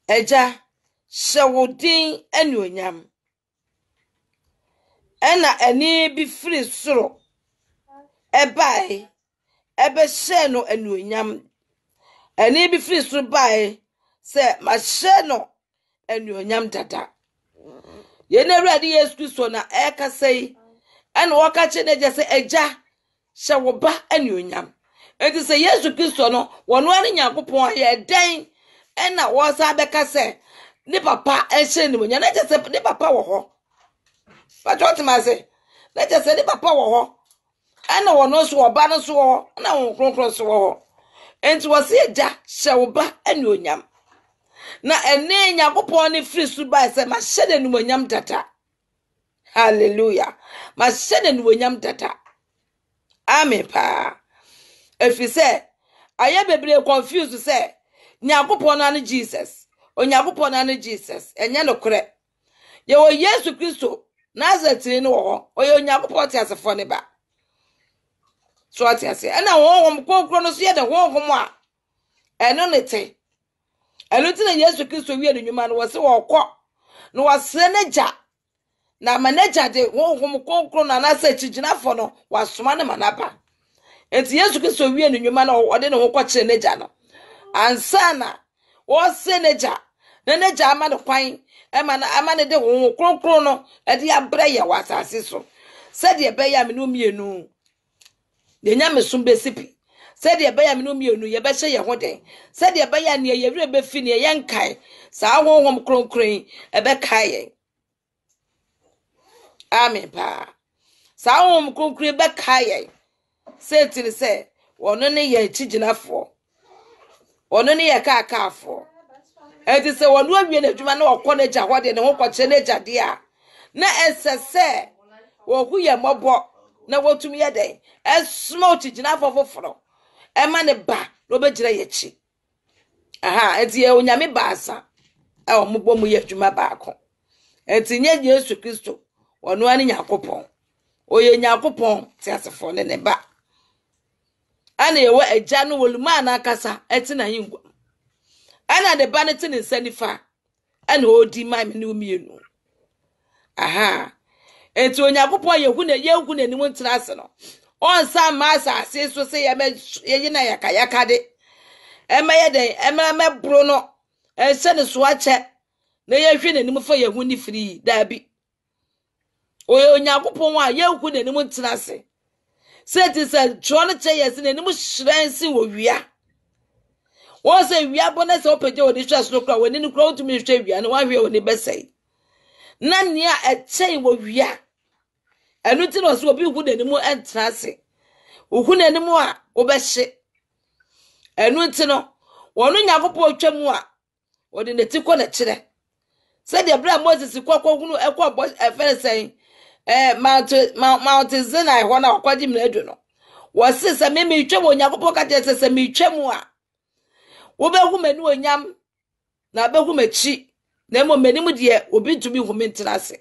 eja shewodin anuonyam ena ani bi firi soro ebai ebe she no anuonyam ani bi firi soro bai se ma she no anuonyam dada ye na awurade Yesu Kristo na eka sei ena woka che na je se eja shewoba anuonyam enti se Yesu Kristo no wono ani Nyankopon aye den ena wo sa beka se ni papa ehye ni munya na je se ni papa wo ho but what ma say na je se ni papa wo ho ena wono so oba no so wo na won kronkron so wo enti wo se eja shewoba anuonyam na ene Nyankopon ni firi su ba se ma hyede ni munyam data hallelujah ma hyede ni munyam data amen pa efise aye bebre confused say Nyankopon na ne Jesus Onyankopon na ne Jesus enye no kore ye wo Yesu Kristo Nazareth ni wo oye Onyankopon ti asefo ne ba so ati ase na wo konkro no so ye de wo a eno ne te eno ti na Yesu Kristo wie ne nyuma no wo se wo kọ no wasre ne ja na manager de wo konkro na na sa chiginafo no wasoma ne manaba enti Yesu Kristo wie ne nyuma no wo de ne ho kọ kire ne ja no ansana wo se ne ja ne ja ama ne kwan ama ne de wo konkro no e de abre ye wasase so se de be ya me no mienu de nya me sum besipi se de be ya me no mienu ye be hye ye ho den se de be ya ne ye wure be fi ne ye nkai sa honhom kronkron e be kai ye amen pa sa honhom kronkron be kai ye se tiri se wono ne ye chiginafo wono ne ye kaakaafo enti se wono awie na dwuma na okọ na ja hode ne ho kọche na ja de a na esese wo hu ye mobo na wotumi ye den esmo chiginafo foforo ema ne ba no be gira ye chi aha enti ye onyame baasa e o mo bomu ye dwuma baako enti nye Yesu Kristo wono ani Nyankopon oye Nyankopon ti asefo ne ba ana ye wa agya no woluma na akasa eti na hingwa ana de ba ne ti ne sanifa ana odi ma me ne umienu aha enti Onyankopon ye hu na ni mu ntra ase no onsa ma asase so se ye na yaka de ema ye den ema me bro no ehye ne so ache na ye hwe na ni mu fa ye hu ni firi dabi oye Onyankopon a ye hu na ni mu ntra ase se ti se tro no che ye se na ni mu hran si wo wia wo se wia bona se opeje wo ni hwa so kra wo ni kra otumi hwe wia na wa hwe wo ni besai na nia eche wo wia enu ti no so obi hu na ni mu entra ase hu na ni mu a wo be hye enu ti no wono Nyankopon twam a wo de neti kọ na kire se de bra Moses kwakọ hunu ekọ bo efensen Mount Sinai ho na okwaji mredu no wo se se me twam Onyankopon ka je se me twam a wo be hu mani onyam na be hu machi na mo mani mu de obi tumi hu mentrase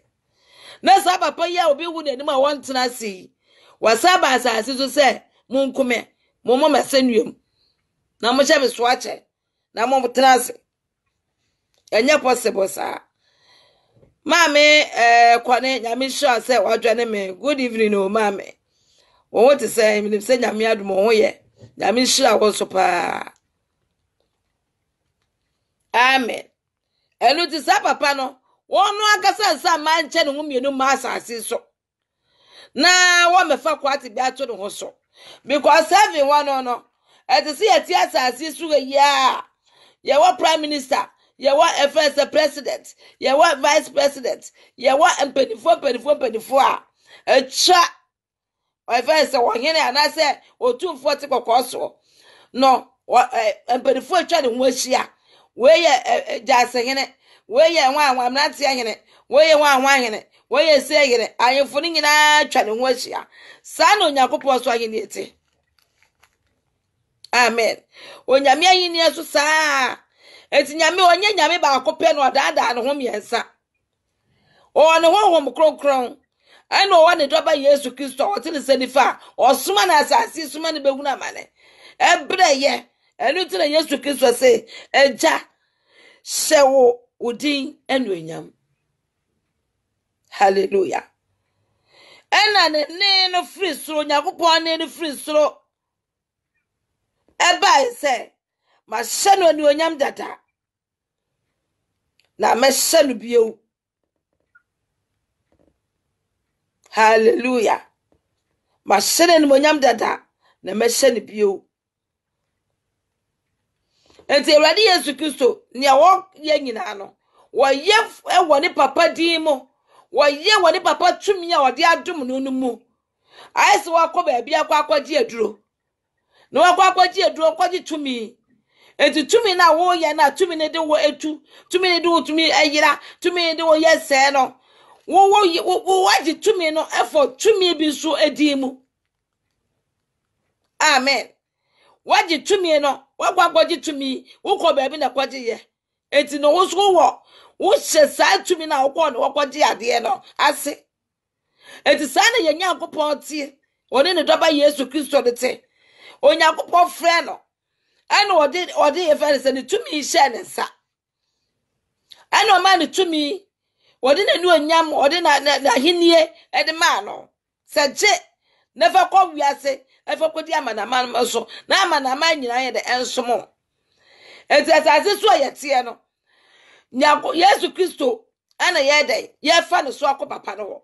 na sa papa ya obi hu na ni ma won trase wasaba asase so se munkume mo masenuam na mo hye be so ache na mo trase enye possible sa mame kwane nyame sure say wadwane me good evening o mame wo what say me say nyame adum ho ye nyame sure wo so pa Amen. Enu ti sa papa no, wonu akasa nsa manche ne humienu ma asase so. Na wo mefa kwati bi ato ne ho so. Because everyone no, et see ati asase so ya. Ye wa prime minister, ye wa first president, ye wa vice president, ye wa empenifo a. Echa o first wo hene anase otumfo te kokoso. No, empenifo atwa ne ho ahia. We ye jase hene, we ye nwa amnate hene, we ye nwa hene, we ye se hene, ayefo ni nyina atwa ne ho ahia. Sa na Onyankopon so ahene ete. Amen. Onyame ahini eso saa. Eti nyame onye nyame ba akope no daada ne ho miensa. O ne ho hom kronkron. Ana o ne doba Yesu Kristo o tele senifa. O suma na asase suma ne behuna mane. Ebreye. Enu tele Yesu Kristo se, eja hyewo udin enuonyam. Hallelujah. Ena ne no free soro Yakobon ne no free soro. Eba ise ma hyeno enuonyam dada. Na me hyeno bio. Hallelujah. Ma hyeno enuonyam dada na me hyeno bio. Enti Awurade Yesu Kristo ne wo ye nyina no. Wo ye ewo ne papa din mo. Wo ye wo ne papa tumi a ode adom no no mu. Ayese wakọ ba bia akwaji aduro. Na wakwaji aduro kwaji tumi. Enti tumi na wo ye na tumi ne de wo etu, tumi ne de wo tumi ayira, tumi ne de wo ye se no. Wo waji tumi no efo tumi bi so edimu. Amen. Waji tumi no, wakwaji tumi, wukọ ba bi na kwaji ye. Enti no wo so wo hye saa tumi na wukọ no wakwaji ade no ase. Enti saa na ye Nyankopon tie. Oni ne doba Yesu Kristo de te. Onyankopon frɛ no. Ana odi ye fere se ne tumi hye ne nsa. Ana o ma ne tumi odi na nu onyam odi na hinie e de ma no. Se je nefa kwa wiase efa kodi amanaman so na amanaman nyina ye de ensomo. Enti asase so ye tie no. Yesu Kristo ana ye de ye fa ne so akopapa no.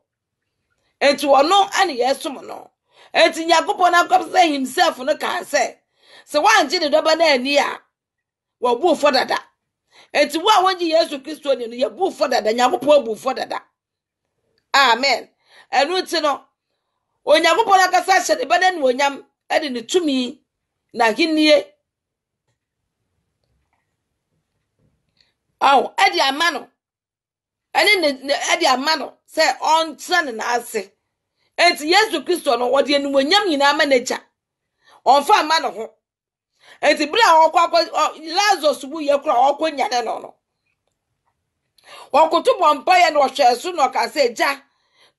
Enti wono ana ye som no. Enti Yakobon akopse himself no ka se wanje ne doba na ani a wo bu fo dada. Enti wo wanje Yesu Kristo ni no ye bu fo dada, Yakobon bu fo dada. Amen. Enu ti no Onyankopon akasa hye de bana ne onyam e de ne tumi na hinie. Aw, e de amano. Ene ne e de amano se on tran na ase. Enti Yesu Kristo no wo de enu onyam nyina manager. On fa amano ho. Enti bra okwa Lazarus bu ye kura okwa nyane no. Wakoto bompa ye no hwe so no ka se ja.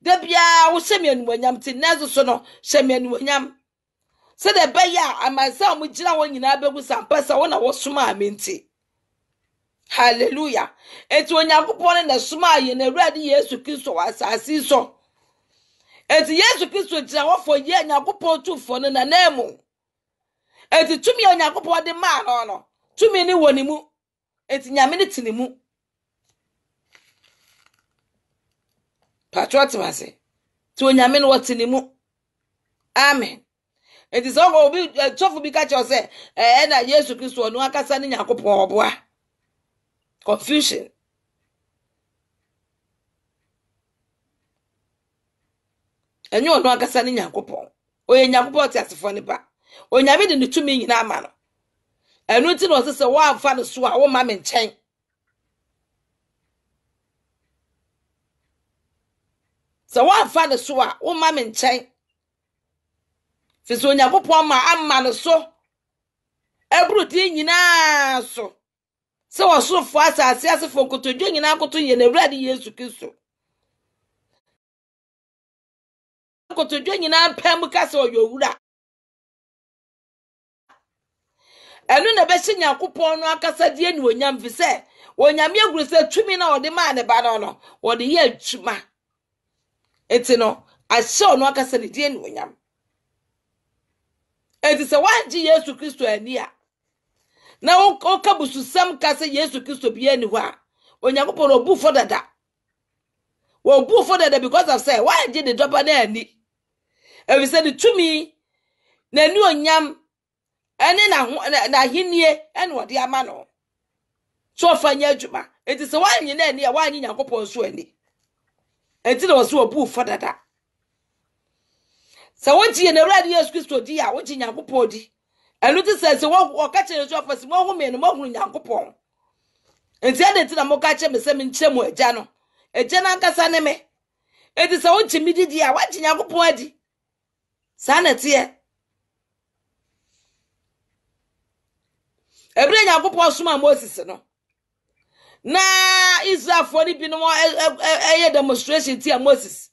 Da bia wo hyemi anuonyam ti nazo so no hyemi anuonyam. Se de be ya amansa mu gira won nyina begu sampasa wo na wo soma amenti. Hallelujah. Enti Onyankopon na soma ye na Awurade Yesu Kristo wasasi so. Enti Yesu Kristo gira wo fo ye Nyankopon tufo no na namu. Enti tumi Onyankopon de ma no tumi ni woni mu. Enti nyame ni tini mu. Patriot mase. Tu onyame no watini mu. Amen. Enti so go bi tofu bi ka che se na Yesu Kristo no akasa ni Nyankopon oboa. Confusion. Enyo no akasa ni Nyankopon. Oye Nyankopon ti asefo ni ba. Onyame de ne tumi nyina ama no. Enu ti no se wo amfa no so a wo ma me nchen. Se wo amfa no so a wo ma me nchen. Fi so Onyankopon ma amma no so. Ebru di nyina so. Se wo so fo asase asefo kotodwo nyina koto ye na Awurade Yesu Kristo. Kotodwo nyina pam ka se oyowura. Enu na be hye Nyankopon no akasa die ni onyam fi se onyame aguru se tumi na ode ma ne ba no ode ye atuma. Eti no ahye no akasa ne die ni onyam. Eti se wanje Yesu Kristo ani a na o ka bususam ka se Yesu Kristo bia ni ho a Onyankopon obu for dada wo bu for dada because of say why did the dopa na ani e say the tumi na ni onyam ene na hinie ene wo de ama no so fanya adwuma enti se wanyi na ani a wanyi Nyankopon so ani enti na wo so obu for dada se wonti na Awurade Yesu Kristo di a wonti Nyankopon di enu ti se wo ka kire so afasi mo hu me no mo hu Nyankopon enti ade ti na mo ka kire me se me nkyere mo agya no agya na nkasa ne me enti se wonti mi di a wanyi Nyankopon adi sa na tie ebre Nyankopon soma Moses no na Israel for bi no demonstration tia Moses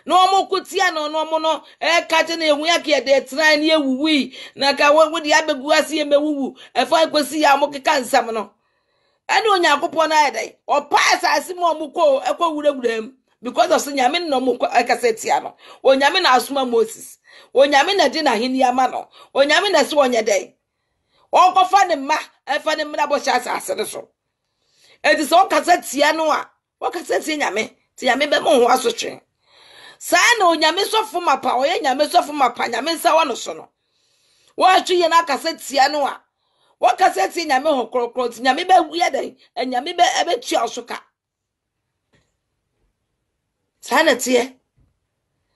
no mo kutia no mo ka te na ehu ya ke de tran na ewuwi na ka wo de abegu ase e mewuwu e fa kwesi ya mo keka nsam no ene Onyankopon na ayedai o pass ase mo ko wurawuram because of nyame no mo akasetia no onyame na asoma Moses onyame na di na hini ama no onyame na se onyedai o ko fa ne ma e fa ne mra bo sha asase ne so edi so kasetia no a wo kasetia nyame ti nyame be mo ho asotwe sa na onyame sofo mapa oye nyame sofo mapa nyame nsa wa no so no wo atwe ye na kasetia no a wo kasetia nyame ho krokro ti nyame be wu yedan nyame be ebetua osoka sa na tie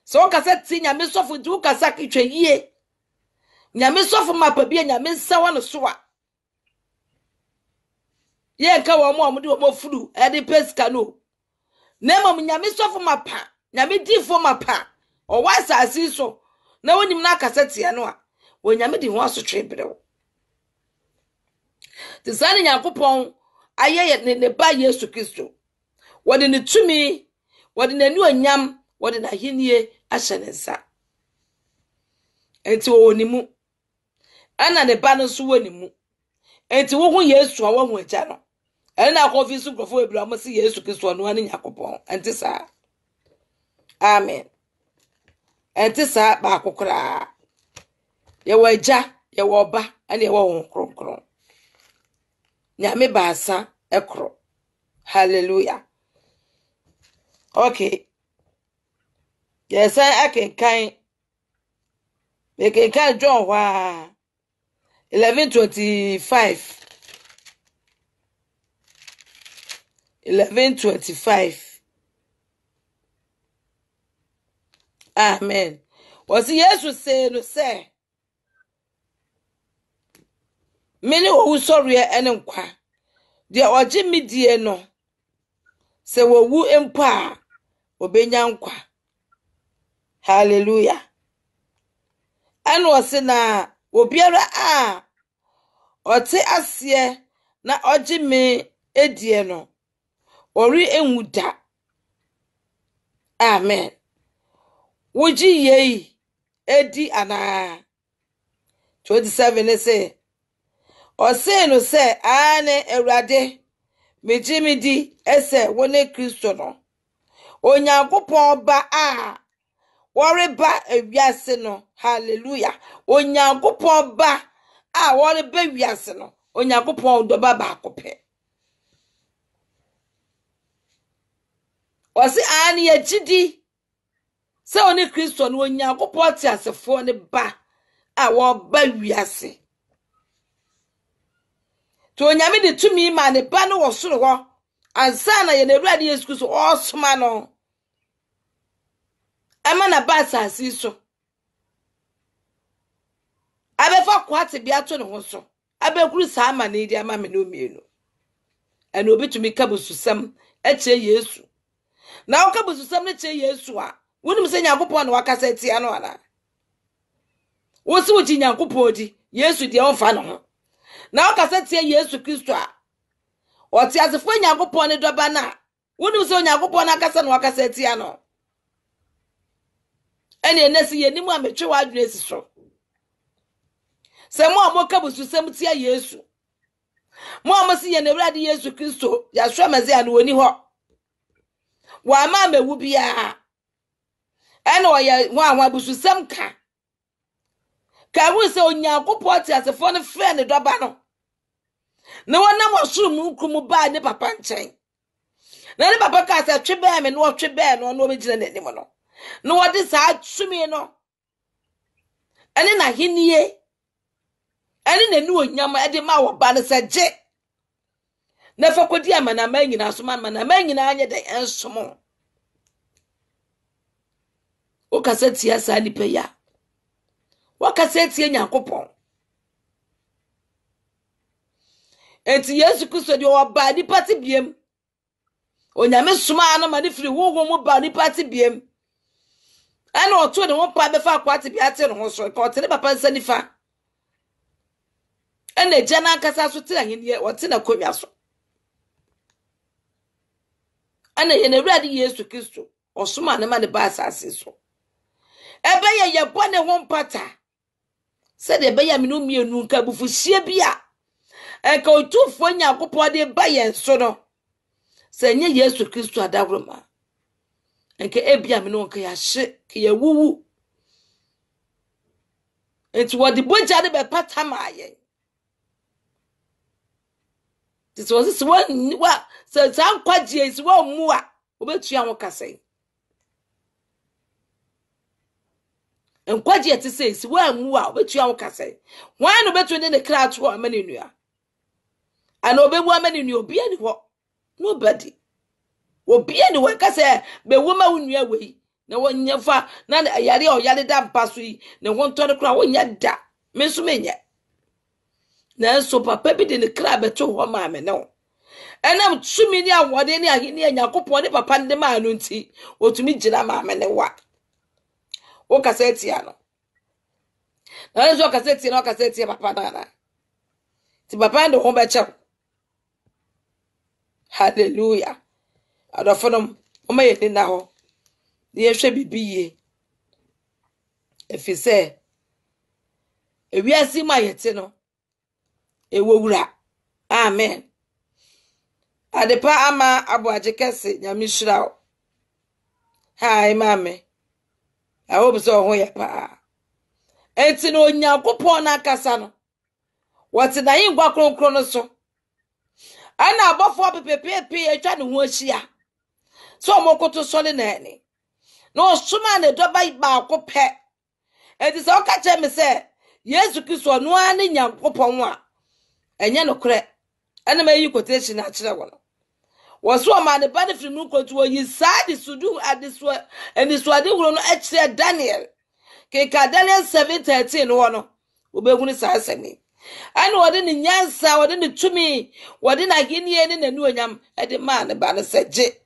so kasetia nyame sofo du kasaka twa yie nyame sofo mapa bia nyame nsa wa no so a ye ka wo mo de wo furu e de peska no na mom nyame sofo mapa nyame difo mapa o wasa asiso na wonim na kasetia no a wo nyame di ho asotwe brew ti sane Nyankopon aye ne ba Yesu Kristo wode ne tumi wode nani onyam wode na hinie ahye ne nsa enti wo wonimu ana ne ba no so wonimu enti wo hu Yesu a wo hu agya no ena akofisi grofo ebra mo se Yesu Kristo no ani Nyankopon enti sa amen enti sa ba akokora ye wo agya ye wo ba ene ye wo kronkron nyame baasa ekro hallelujah okay yes I can kind we can John 11:25 11:25 amen was Jesus say no say many who sorry ene nkwa de oje midie no se wowu empa obenya nkwa hallelujah anu ose na obiara a ote ase na oje me edie no ori enwuda amen woji yei edi ana 27 say o say no say ane Awurade mejimidi ese wone Kristo no Onyankopon ba a woreba ewiase no hallelujah Onyankopon ba a woreba ewiase no Onyankopon do ba akope o say ane yagidi se wone Kristo no Onyankopon ti asefo ne ba a worba ewiase to onyame de tumi ma ne ba no wo soro ho ansa na ye na Awurade Yesu Kristo o soma no ama na ba asasi so abefa kwate bia to ne ho so abekuru sa ama na idi ama me no mienu ena obitumi kabususam eche Yesu na okabususam ne che Yesu a wonim se Nyankopon na wakasa tia no ana wo se wo ji Nyankopon di Yesu de onfa no ho na wakasa tia Yesu Kristo a oti asefo Nyankopon ne doba na wonim se Nyankopon na akasa na wakasa tia no ene enesi yenimu ametwe wadwene esi so se mo amokabususam tia Yesu mo amasi ye na Awurade Yesu Kristo ya hwe maze anu woni ho wa ma mewu bia ene oye ho anwa bususam ka wu se Onyankopon ti asefo ne frɛ ne doba no na wona mo soro mu krum ba ne papa nchen na ne papa ka say twe be me no twe be no no be gina n'anim no no wode sa tumi no ene na henie ene na nu onyam e de ma wo ba ne seje na fa kodi amana ma nyina so ma na nyina anye de ensomo o kaseti ya sa nipa ya wa kaseti ya Nyankopon enti Yesu Kristo de o ba nipa ti biem onyame soma na ma ne firi wo mu ba nipa ti biem ana o to de wo pa be fa akwati bi ate no so ka o te ne papa nsa nifa ene jana kasa so tira henie o te na konwa so ana ye na Awurade Yesu Kristo o soma ne ma ne ba asase so ebe ye bone ho mpata se de be ya minu mienu nka bufuhie bia enka otufo Nyankopon de ba ye so no se nye Yesu Kristo adagroma enka ebia minu nka ya hye ke ya wuwu enti wodi boja de be pata maaye this was one wa se san kwaje is wa muwa obetua ho kasai enkwaje ati se is wa muwa obetua ho kasai wan no betu ne kra to amani nua ana obebu amani nua obi ani ho nobody obi ani ho kasai be woma nua wei na wonyefa na yare o yare da mpaso yi na wonto ne kra wonya da me so menye na so papa bi de ne kra beto ho ma me no enam tumi ni awode ni ahini Nyankopon ne papa ne ma no nti otumi gina ma me ne wa o kaseti ano na zo kaseti no kaseti papa na ti papa ndo ho be che hallelujah adofonom o ma yedi na ho ye hwe bibiye efise ewiasi ma yete no ewowura amen adepa ama aboaje kese nyame shirawo hi mame I hope so ho ya pa enti no Nyankopon na akasa no wote na yingwa kronkron no so ana abofo pepepe etwa ne ho ahia so mokoto sole na ni no suma ne doba ba akopɛ enti so ka che me se Yesu Kristo no ani Nyankopon a enye no kore ana mayi quotation na kire wo no waso ma ne ba ne firi mu kotu yi sadi sudu adiswa eni so ade huro no ekire Daniel ke ka Daniel 7:13 no no obehunu sa asemi ana wode ne nyansa wode ne tumi wode na ginie ne nanu onyam ede ma ne ba ne seje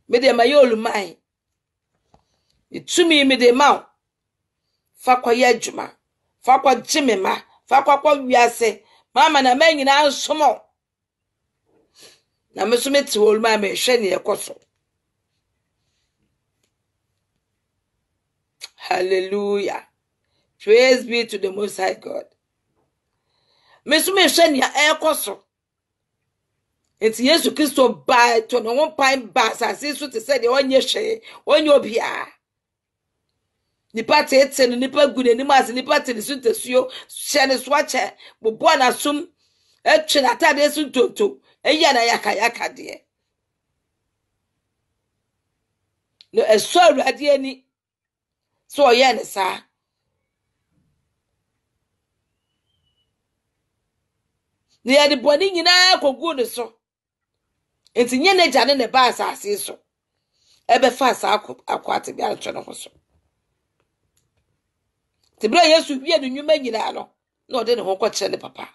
me de mayolu mai itumi me de ma fa kwaye adwuma fa kwa jimema fa kwa wiase mama na manyina nsomo na mesumeti wolma me hwe ne ekoso hallelujah praise be to the most high God mesume hwe ne ekoso enti Yesu Kristo ba to no one pine ba sase so te said onye hwe onye obia nipa tete no nipa gune ni mas nipa tete so tesuo hye ne so ache bobo na sum etwe na tade so tonto eya na yaka de no eso Awurade ani so oye ne sa ne ya de boni nyina kogu ne so enti nye ne jane ne ba asase so ebe fa asa akwate bi atwe no so tibra Yesu wie no nwuma nyina no na ode ne ho kwakye ne papa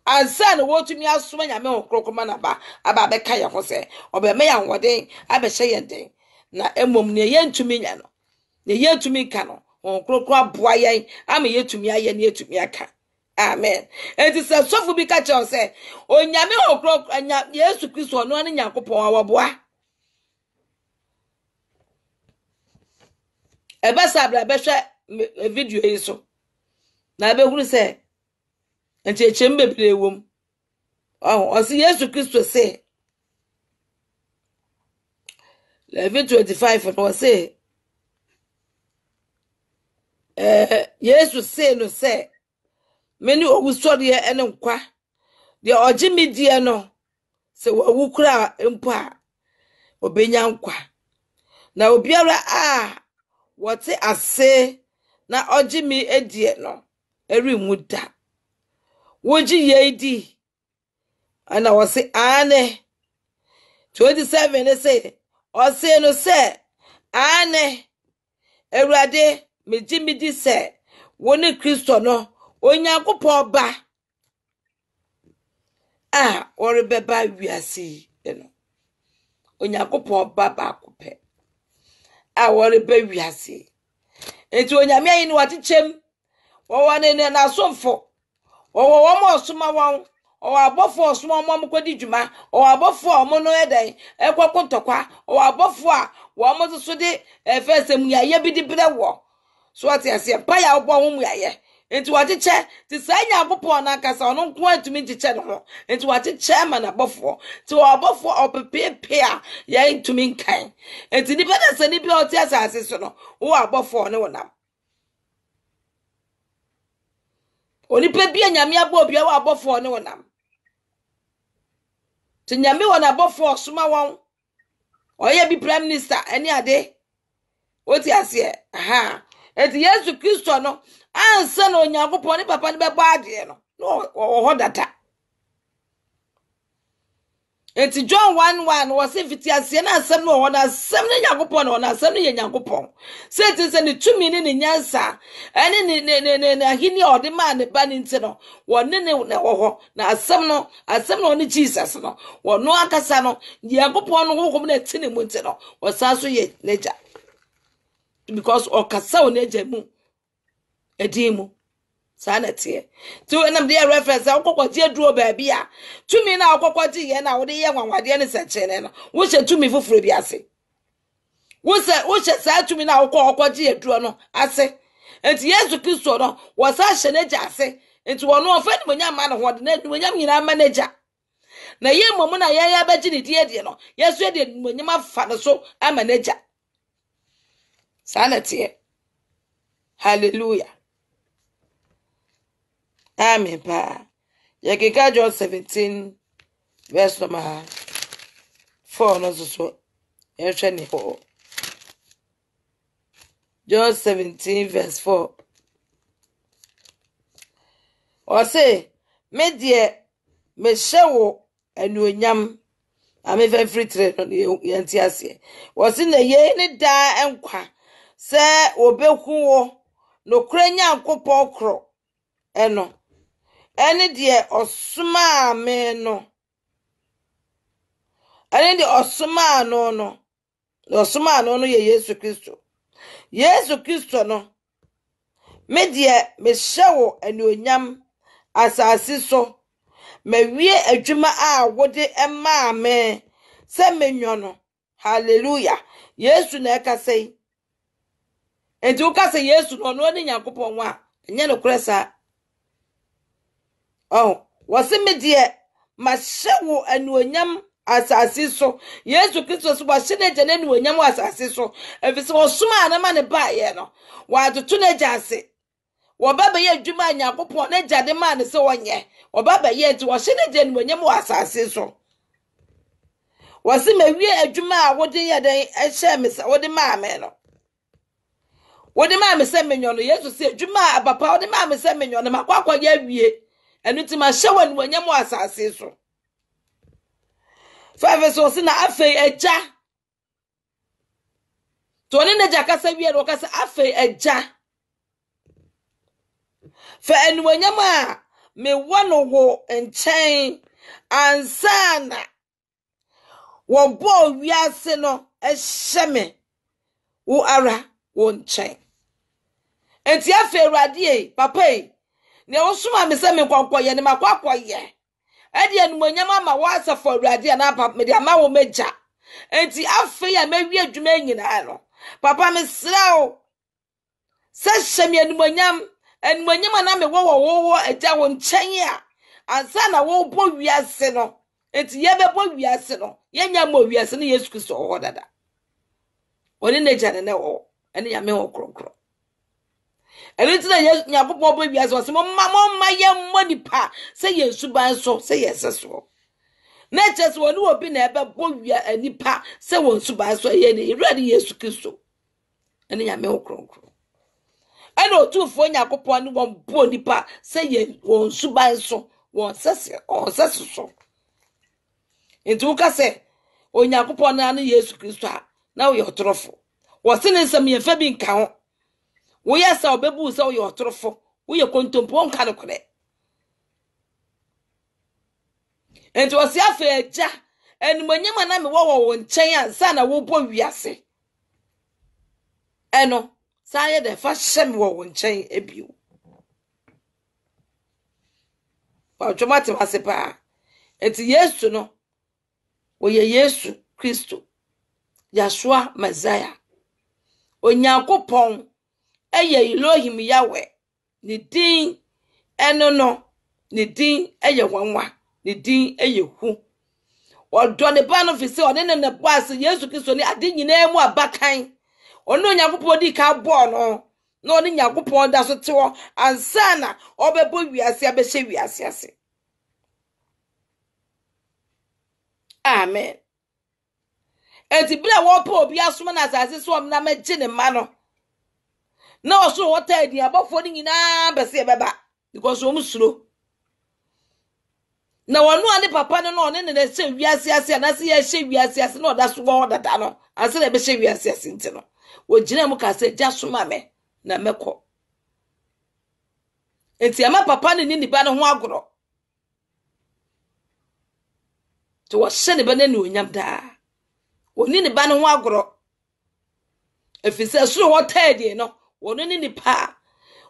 ansa na wotumi asoma nyame ho krokoma na ba aba be ka ye ho se obe me ya hoden abehye ye den na emom ne ye ntumi nya no ne ye ntumi ka no ho krokro aboa ye ama ye tumi aye ne ye tumi aka amen enti se sofu bi ka che se onyame ho krokro anya Yesu Kristo no ne Nyankopon awoboa ebe sabra be hwe video yi so na be huru se enti bebere wom o si Yesu Kristo se 11:25 no se Yesu se no se many owusori ene nkwa de oji me die no se wawu kura mpo a obenya nkwa na obiara a wote ase na oji me edie no eri muda woji ye di ana wose ane 27 say ose no say ane Ewurade meji mi di se woni Kristo no Onyankopon ba orebeba wiase no Onyankopon ba ba kope oreba wiase enti onyame ayi ni watechem wo ne na somfo wo mo osoma won o abofo osoma mo mkodi djuma o abofo mo no edan ekwokontokwa o abofo a wo mo so de efesem ya ye bi di brewo so ati ase pa ya obo ho mu ya ye enti wateche ti sanya abofo na kasa ono nko atumi ncheche no ho enti wateche ma na abofo ti o abofo opepepe a ya ntumi nkan enti ni beda se ni bi o ti asase so no wo abofo ne wonam onipa bia nyame abo bia wa abofo ne wonam ti nyame wona abofo soma won oye bi prime minister eni ade oti ase eti Yesu Kristo no ansa na Onyankopon ne papa ne beba ade no ho data eti John 1:1 was fiti ase na asem no ho na asem ne Nyankopon no na asem ne ye Nyankopon se eti se ne tumi ne nyansa ene ne ahini ode ma ne ba ne nti no wonne ne ho na asem no ne Jesus no wono akasa no Nyankopon no hohom na ti ne mu nti no wasaso ye neja because okasa o neja mu edimu sanete tu enam de reference akokwaji aduro ba bia tumi na akokwaji ye na wo de ye nwanwade ne seche no wo hye tumi foforo bi ase wo hye sa tumi na akokwaji aduro no ase enti Yesu Kristo no wo sa hye neja ase enti wo no ofa ni monya ma no ho de na monya nyina manager na ye momu na ye ya baji ne die no Yesu de monya ma fa no so manager sanete hallelujah. Amen pa. Yekika John 17 verse number 4 no so ni ho. John 17 verse 4. O say me die me hyewo anuonyam ame fa fritre no yanti ase. O say na ye ni da enkwa se obehu wo no kura Nyankopon kro eno ene de osuma me no ene de osuma no ye Yesu Kristo no me de me hyewo anuonyam asase so me wie adwuma a wode ema me se menyo no hallelujah Yesu na ekasai enti ukase Yesu no ne Nyankopon wa enye no kresa wase me de ma hyewo anuonyam asase so Yesu Kristo so wa hye na anuonyam asase so efise osuma na ma ne ba ye no wa atoto na jase wo baba ye adwuma Nyankopon na jade ma ne se wonye wo baba ye nti wo hye na anuonyam asase so wase me wie adwuma a wode ye den ehye me se wode ma me no wode ma me se menyo no Yesu se adwuma abapa wode ma me se menyo no makwakwa ye wie enu ti ma hye anuonyam asase so 5 so se na afei eja to ne na jakasa wie no kasa afei eja fa anuonyam a me wono wo enchen ansana wo bo wiase no ehye me wo ara wo nchen enti afei Awurade papa ne osuma me se me kwankwoye ne makwakoye edi anuonyam ama wasa for Awurade na papa me de ama wo meja enti afei ya mewie adwuma nyina no papa me srawo se hyeme anuonyam na me wo eja wo nchen a ansa na wo bo wiase no enti ye be bo wiase no ye nya mo wiase no Yesu Kristo ho dada oni na eja ne wo ene ya me ho kronkro ene ti na Nyankopon bo wiase o se momma ye money pa se ye suban so se ye seso na chese woni obi na ebe bo wia anipa se won suban so ye ni ready Yesu Kristo ene Nyame okronkro ene otufo Nyankopon ni won bo nipa se ye won suban so won sese so enti uka se Onyankopon na Yesu Kristo a na wo ye otorofo wo se ne nsam ye fa bi nka ho wo ye sa obebu se wo ye otorofo wo ye kontompo nka no kore enti wo se afa eja enumonyama na me wo nchen ansa na wo bo wiase eno sa ye de fa hyem wo nchen ebio wa jomate masepa enti Yesu no wo ye Yesu Kristo Yeshua Messiah Onyankopon eye Elohim Yahweh ni din eno no ni din eye wanwa ni din eye hu odo ne ba no fi se one ne boss Yesu Kristo ni ade nyina mu abakan ono Onyankopon di ka bo no na one Nyankopon da so tewo ansa na obebo wiase abehye wiase ase amen enti bla wo pa obi asoma na asase so na magye ne ma no na oso wota edi abofo ni nyina bese beba because wo musuro na wonu ane papa no ne ne se wiase ase na se ye hye wiase ase na oda so wo dada no ase na be hye wiase ase nti no wo gina mu ka se ja soma me na mekọ enti ama papa ni ba no ho agoro to wo hye ne ba na ni onyam da oni ne ba no ho agoro efise suru wota edi no wonu ni pa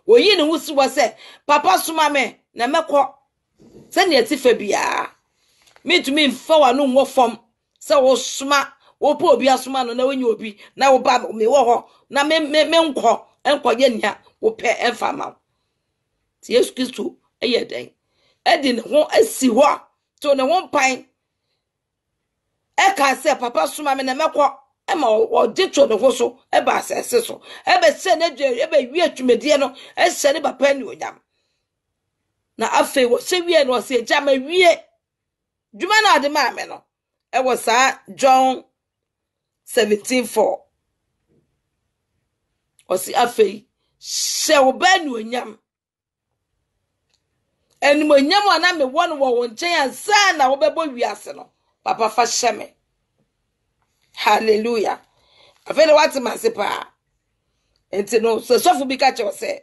oyi ne wusi wo se papa soma me na mekọ se ne atifa bia mitumi mfa wa no wo fom se wo soma wo po obi asoma no na wenye obi na wo ba me wo ho na me enko ye nia wo pe enfa ma ti Yesu Kristo eye den edi ne ho asi ho to ne ho pan e ka se papa soma me na mekọ e ma o ditwo ne ho so e ba asese so e be se ne dwe e be wi atwumedie no e se ne papa ni onyam na afi wo se wie no se ja ma wie dwuma na ade ma me no e wo sa John 17:4 o si afi se wo ba ni onyam eni mo onyam ana me won wo nchen ansa na wo bebo wiase no papa fa hyeme hallelujah afele wati masepa enti no so sofu bi ka che se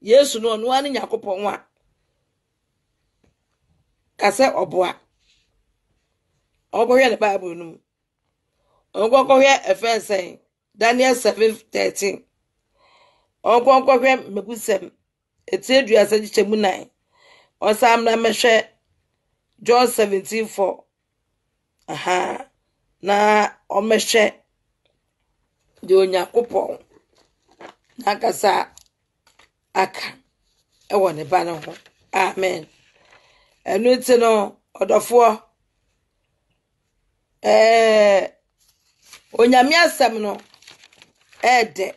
Yesu no no ani Yakopon wa kase oboa ogohwe ne Bible no ogogohwe Efesen Daniel 7:13 ogogohwe megusem etiedu asagiche mu 9 osam na mehwe John 17:4 aha na omehwe de Onyankopon na kasa aka ewo ne ba no ho amen enu ti no odofo onyame asem no ede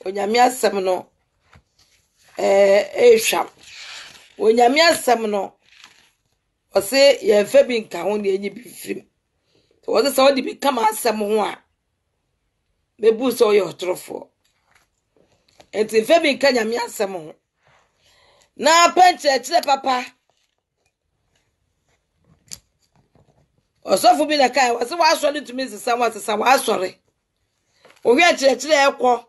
onyame asem no ehwam onyame asem no ose ye fa bi nka ho ne enyi bi firim so wo se odi bi kama asem ho a mebu so ye otrofo enti fa bi nka nyame asem ho na penche chire papa osofu bi na kai wase wa asori tumi sisa wa asori ohwe chire ekwo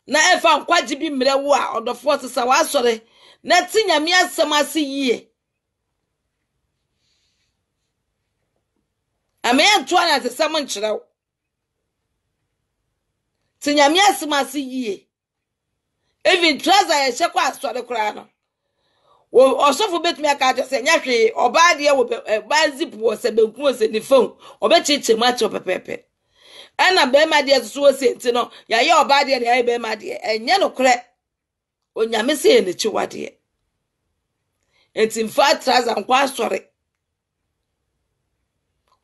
na efa nkwaji bi mre wo a odofo sisa wa asori na ti nyame asem ase yie amen to ana sisa mo nchire ti nyame asem ase yie even trouser ye hye kwa asori kura no wo osofu betumi aka ajo se nyahwe oba de wo ba zip wo se benku wo se ni phone obechiche ma cho pepepe ana be ma de so se nti no ya ye oba de na ya be ma de enye no kure onyame se ne chi wade enti mfa trouser nkwa asori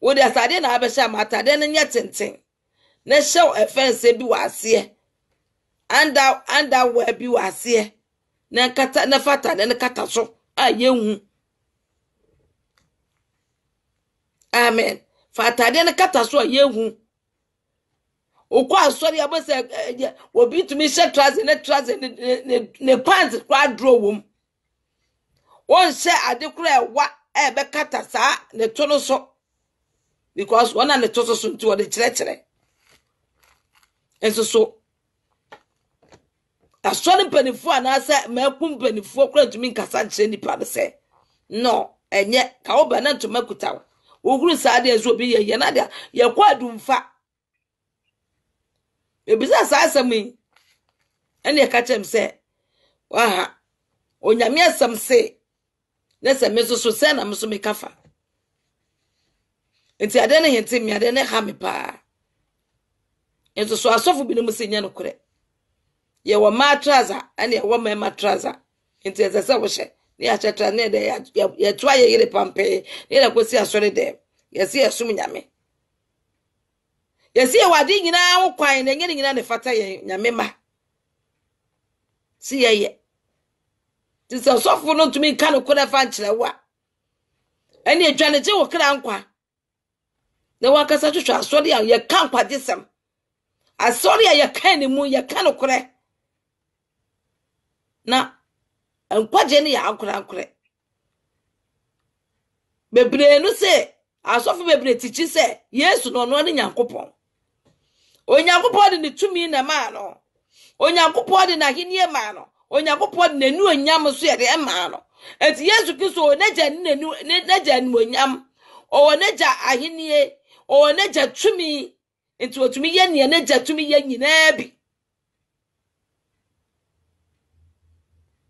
wo de asade na abehya matade no nye tenten na hyew efense bi wa ase anda wa bi wase na kata na fata na kata so yehu amen fata de na kata so yehu okwa asori abose obi tumi she trouser ne pants kwa draw wom won she ade kura wa be kata sa ne to no so because one and the to so nti wo de kire enso so asori penifo anase makum penifo kura tumi nkasa nkire nipa de se no enye ka wo ba na to makuta wo guru sa de ezo bi ye na de ye kwa adumfa ebisa sa asami ene ka chem se waha onyame asam se na se meso so se na meso mekafa enti ade ne hente mi ade ne ha me pa enso so asofu bi no musenya no kure ye wo matraza ene ye wo me matraza enti ezese wo hye ne ya chetra ne de ya twa ye yire pampe ne na kosi asore de ye se esum nyame ye se wade nyina wo kwan na nyina ne fata ye nyame ma si ye ti so sofu no tumi ka no kure fa nkyere wa ene adwane je wo kra nkwa na wakasa twetwa asori a ye ka nkwa desem asori a ye ka ne mu ye ka no kure na nkwaje ne ya ankure bebre no se asofu bebre tichi se Yesu no no ne Nyankopon Onyankopon de ne tumi na ma no Onyankopon de na henie ma no Onyankopon de nanu onyam so ye de ma no enti Yesu Kristo onaja nanu naja nanu onyam o naja ahenie o naja tumi enti otumi ye ne naja tumi ye nyina bi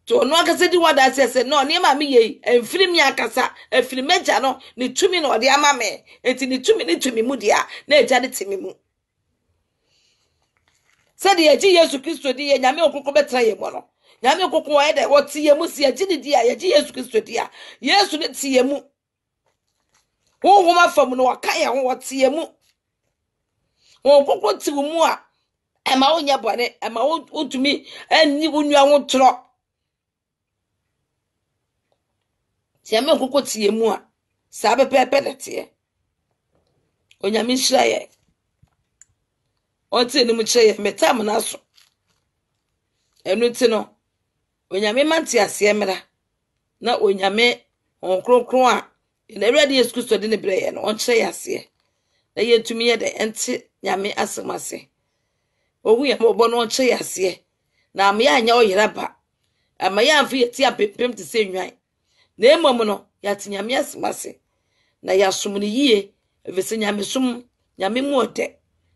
to no akase di wada sese no ne ma me ye emfiri mi akasa efiri meja no ne tumi no de ama me enti ne tumi mu dia na eja de timi mu se de eji Yesu Kristo di ye nyame okoko betra ye mo no nyame okoko wa de woti ye mu si eji di dia ye ji Yesu Kristo dia Yesu ne ti ye mu wo homa fam no waka ye ho woti ye mu wo okoko ti mu a ema wonya bone ema wotumi anni wonua wo tro tiame okoko ti ye mu a sa bepepe de tie onyame hira ye onti enu mu kire ye metam na so enu ti no onyame manti ase mra na onyame onkronkron a na awurade Yesu Kristo de ne bre ye no onkyere ye ase na yetumi ye de enti nyame asemase ohu ye mo no onkyere ye ase na am ya anya oyera ba ama ya amfi yeti apempem te se nwan na emom no ya tinyame asemase na ya som ne yie evese nyame som nyame mu ode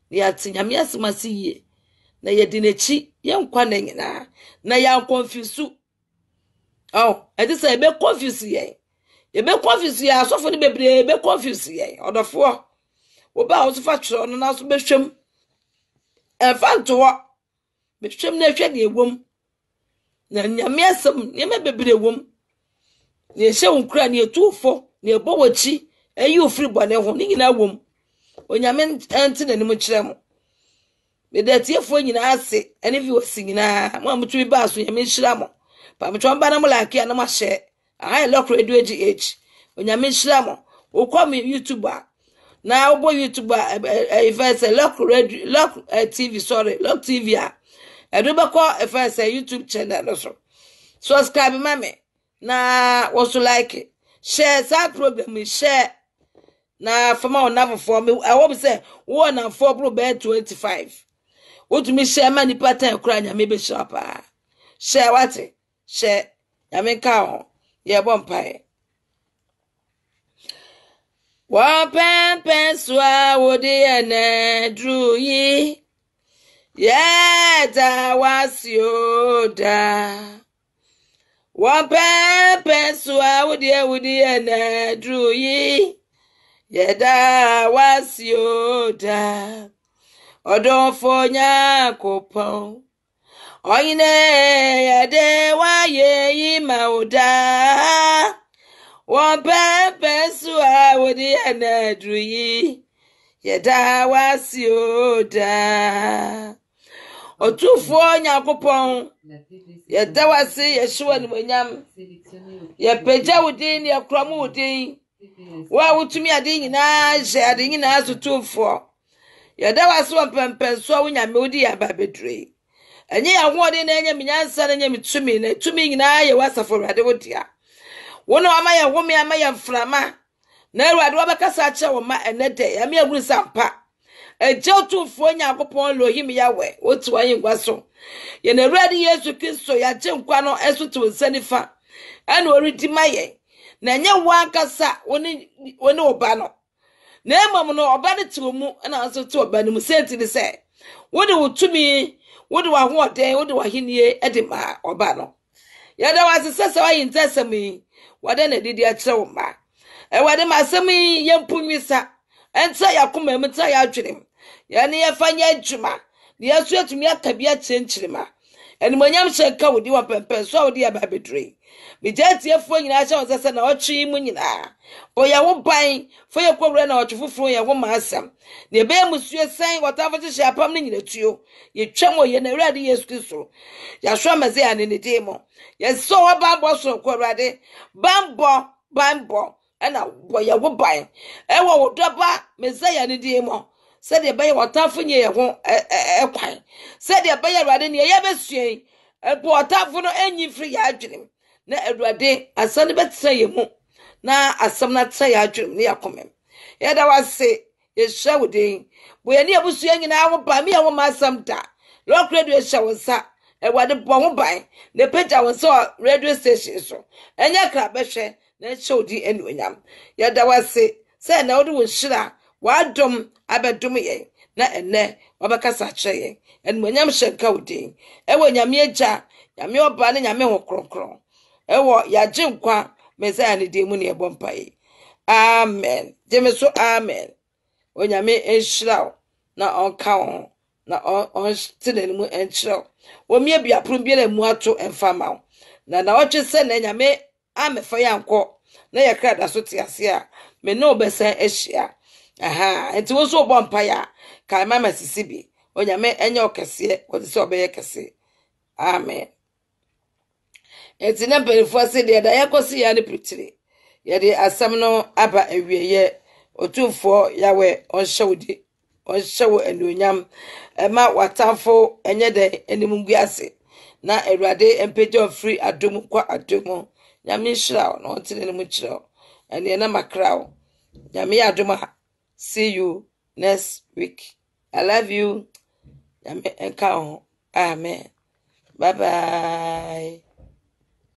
ya tinyame asemase yie na ye dinechi ye nkwa na nyina na ya confuse edi say be confuse ye be confuse ye asofo ne bebre be confuse ye odofo oba wo fa twro no na so behwem efanto wo behwem na hwe de ewom na nyame asem ne me bebre ewom ne hye unkura ne etufo ne ebo wachi ayi ofri bone ho ne nyina wom onyame enti na ne mu kire mo me de tiefo nyina ase ene vi wasi nyina mo amutumi ba so nyame hira mo pa me twon ba na mo like ya na ma hye aha lock radio gh onyame hira mo okwa me YouTuber na obo YouTuber if say lock radio lock TV lock TV a edo be ko if say YouTube channel so subscribe mame na also like share that program share na fama onavo for me I hope say one and 4 bro be 25 what me share mani pattern kura nya me be share pa share what share ya me ka ho ye bompai wa pen swa wodi ene dru yi ye da wasioda wa pen swa wodi ene dru yi ye da wasioda odofo nya kopon oyine ye de wa ye imauda wa pepe suwa wodi anadruyi ye da wasioda Otufuo Nyankopon yɛda wase yɛhyewa nimonyam yɛpagya wo din yɛkora mo wo din wo a wotumi ade nyinaa hyɛ ade nyinaa so tufoɔ yɛda wase wɔ mpɛmpɛnsoa wo nyame wo di yɛaba bedure ɛnyɛ yɛhoɔden na ɛnyɛ menyansa na ɛnyɛ metumi na tumi nyinaa yɛ wasafo Awurade wo dea wo na wama yɛ home ama yɛ mframa na Awurade wabɛkasa akyerɛ wo ma ɛnɛ dɛ yɛme agunu sampa Ejeu tufuo Nyankopon Elohim Yahweh otu ayi ngwa so ye na Awurade Yesu Kristo ya je nkwa no eso to nsanifa ana oridi maye na nye wankasa woni oba no na emom no oba de tiwo mu na aso to oba no mu senti ni se wodi wotumi wodi wa hoɔden wodi wa henie de ma oba no ya da wasese wayi ntesem yi wade na didi a kyerɛ wo ma e wade ma asem yi yempunwisa enta yakoma mu ta ya adwenem ya ne yefanya adwuma ne yaso atumi akabia kyenkyirima enimonyam hyenka wodi wa pempe so wodi aba bedre megatiefo nyina hye wo sese na otwe mu nyina bo ya wo ban fo ye kwowre na otwofoforo ye wo maasam ne be musuo san wotafo hye apam ne nyina tuo ye twam ye na Awurade Yesu Kristo ya hwa maze ane ne demo ye so wa bambo so ko Awurade bambo ana boya wo ban ewo wo doba mesaya ne demo said the bay wotafo nye ye ho kwan said the bay Awurade ne ye besue ebo wotafo no enyi firi ya adwenem na Awurade asane betsa ye mu na asam na tsa ya adwenem ne yakomem ye da wase ye hwa wo den bo ye ne abusua nyina wo ba me ye wo masam da lock radio hwa wo sa Awurade bo ho ban ne pagya wo so radio station so enya kra behwe na chodi enuonyam ye da wase se na wo de wo hira wadom abedom ye na enne wabakasa kyerɛ ye enuonyam hyenka wo din ewo nyame agya nyame oba ne nyame ho kronkron ewo yagye nkwa mesaya ne din mu ne ebompae amen jemeso amen onyame enhyira na onka wo na on tinani mu enkyerɛ wo mie bia prum bia na mu ato emfama na otwe se na nyame amefa yankɔ na yakra da so te ase a me no obesa ahyia enti wo so bompa ya kai mama sisibi onyame enye okese wo se obeye kese amen enti na perifo se de da yakosi ya ne pritire ye de asam no aba awieye otufo yawe onhyewo enuonyam ema watafo enye de enimguase na Awurade empejo free adom kwa adom nyame hyira no ntine mu kyerɛ ene na makrawo nyame adom. See you next week. I love you. Amen. Bye bye.